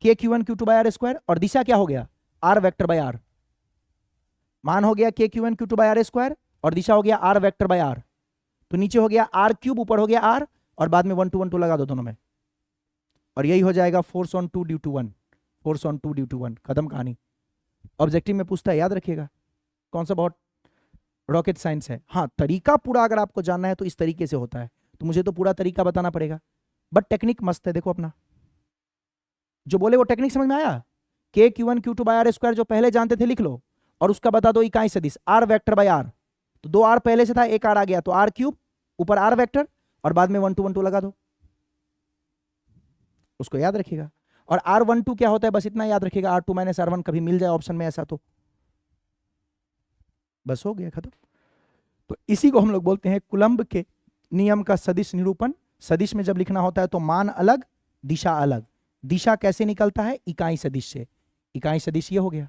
K Q one Q two by R square, और दिशा क्या हो गया, आर वेक्टर बाय आर। मान हो गया K Q one Q two by R square और दिशा हो गया आर वेक्टर बाय आर। तो नीचे हो गया आर क्यूब, ऊपर हो गया आर, और बाद में 1 2 लगा दो दोनों में, और यही हो जाएगा force on 2 due to 1, force on 2 due to 1, खत्म कहानी। ऑब्जेक्टिव में पूछता है, याद रखिएगा, कौन सा बहुत रॉकेट साइंस है। हाँ, तरीका पूरा अगर आपको जानना है तो इस तरीके से होता है, तो मुझे तो पूरा तरीका बताना पड़ेगा, बट टेक्निक मस्त है। देखो अपना जो बोले वो टेक्निक समझ में आया। K Q one Q two by R square जो पहले जानते थे लिख लो, और उसका बता दो इकाई सदिश आर वेक्टर बाय आर। तो 2 आर पहले से था, 1 आर आ गया, तो आर क्यूब ऊपर आर वेक्टर, और बाद में 1 2 लगा दो, उसको याद रखिएगा। और R12 क्या होता है, बस इतना याद रखिएगा, R2 माइनस R1 कभी मिल जाए ऑप्शन में ऐसा तो बस हो गया, खत्म। तो इसी को हम लोग बोलते हैं कुलंब के नियम का सदिश निरूपण। सदिश में जब लिखना होता है तो मान अलग, दिशा अलग। दिशा कैसे निकलता है, इकाई सदिश से। इकाई सदिश ये हो गया,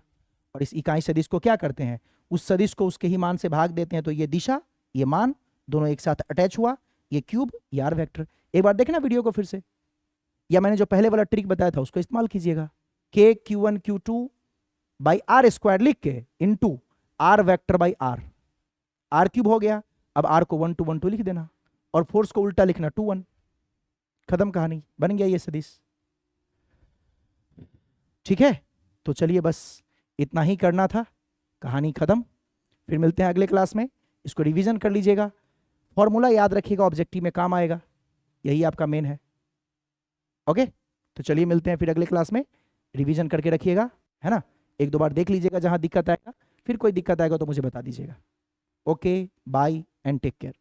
और इस इकाई सदिश को क्या करते हैं, उस सदिश को उसके ही मान से भाग देते हैं, तो ये दिशा ये मान दोनों एक साथ अटैच हुआ, ये क्यूब ये आर वेक्टर। एक बार देखना वीडियो को फिर से, या मैंने जो पहले वाला ट्रिक बताया था उसको इस्तेमाल कीजिएगा। K Q one Q two by R square लिख के into R vector by R, R cube हो गया। अब आर को 1 2 लिख देना, और फोर्स को उल्टा लिखना 2 1, खत्म कहानी, बन गया ये सदिश। ठीक है, तो चलिए बस इतना ही करना था, कहानी खत्म। फिर मिलते हैं अगले क्लास में, इसको रिवीजन कर लीजिएगा, फॉर्मूला याद रखिएगा, ऑब्जेक्टिव में काम आएगा, यही आपका मेन है। ओके, तो चलिए मिलते हैं फिर अगले क्लास में, रिवीजन करके रखिएगा, है ना। 1 2 बार देख लीजिएगा, जहां दिक्कत आएगा, फिर कोई दिक्कत आएगा तो मुझे बता दीजिएगा। Okay, bye and take care.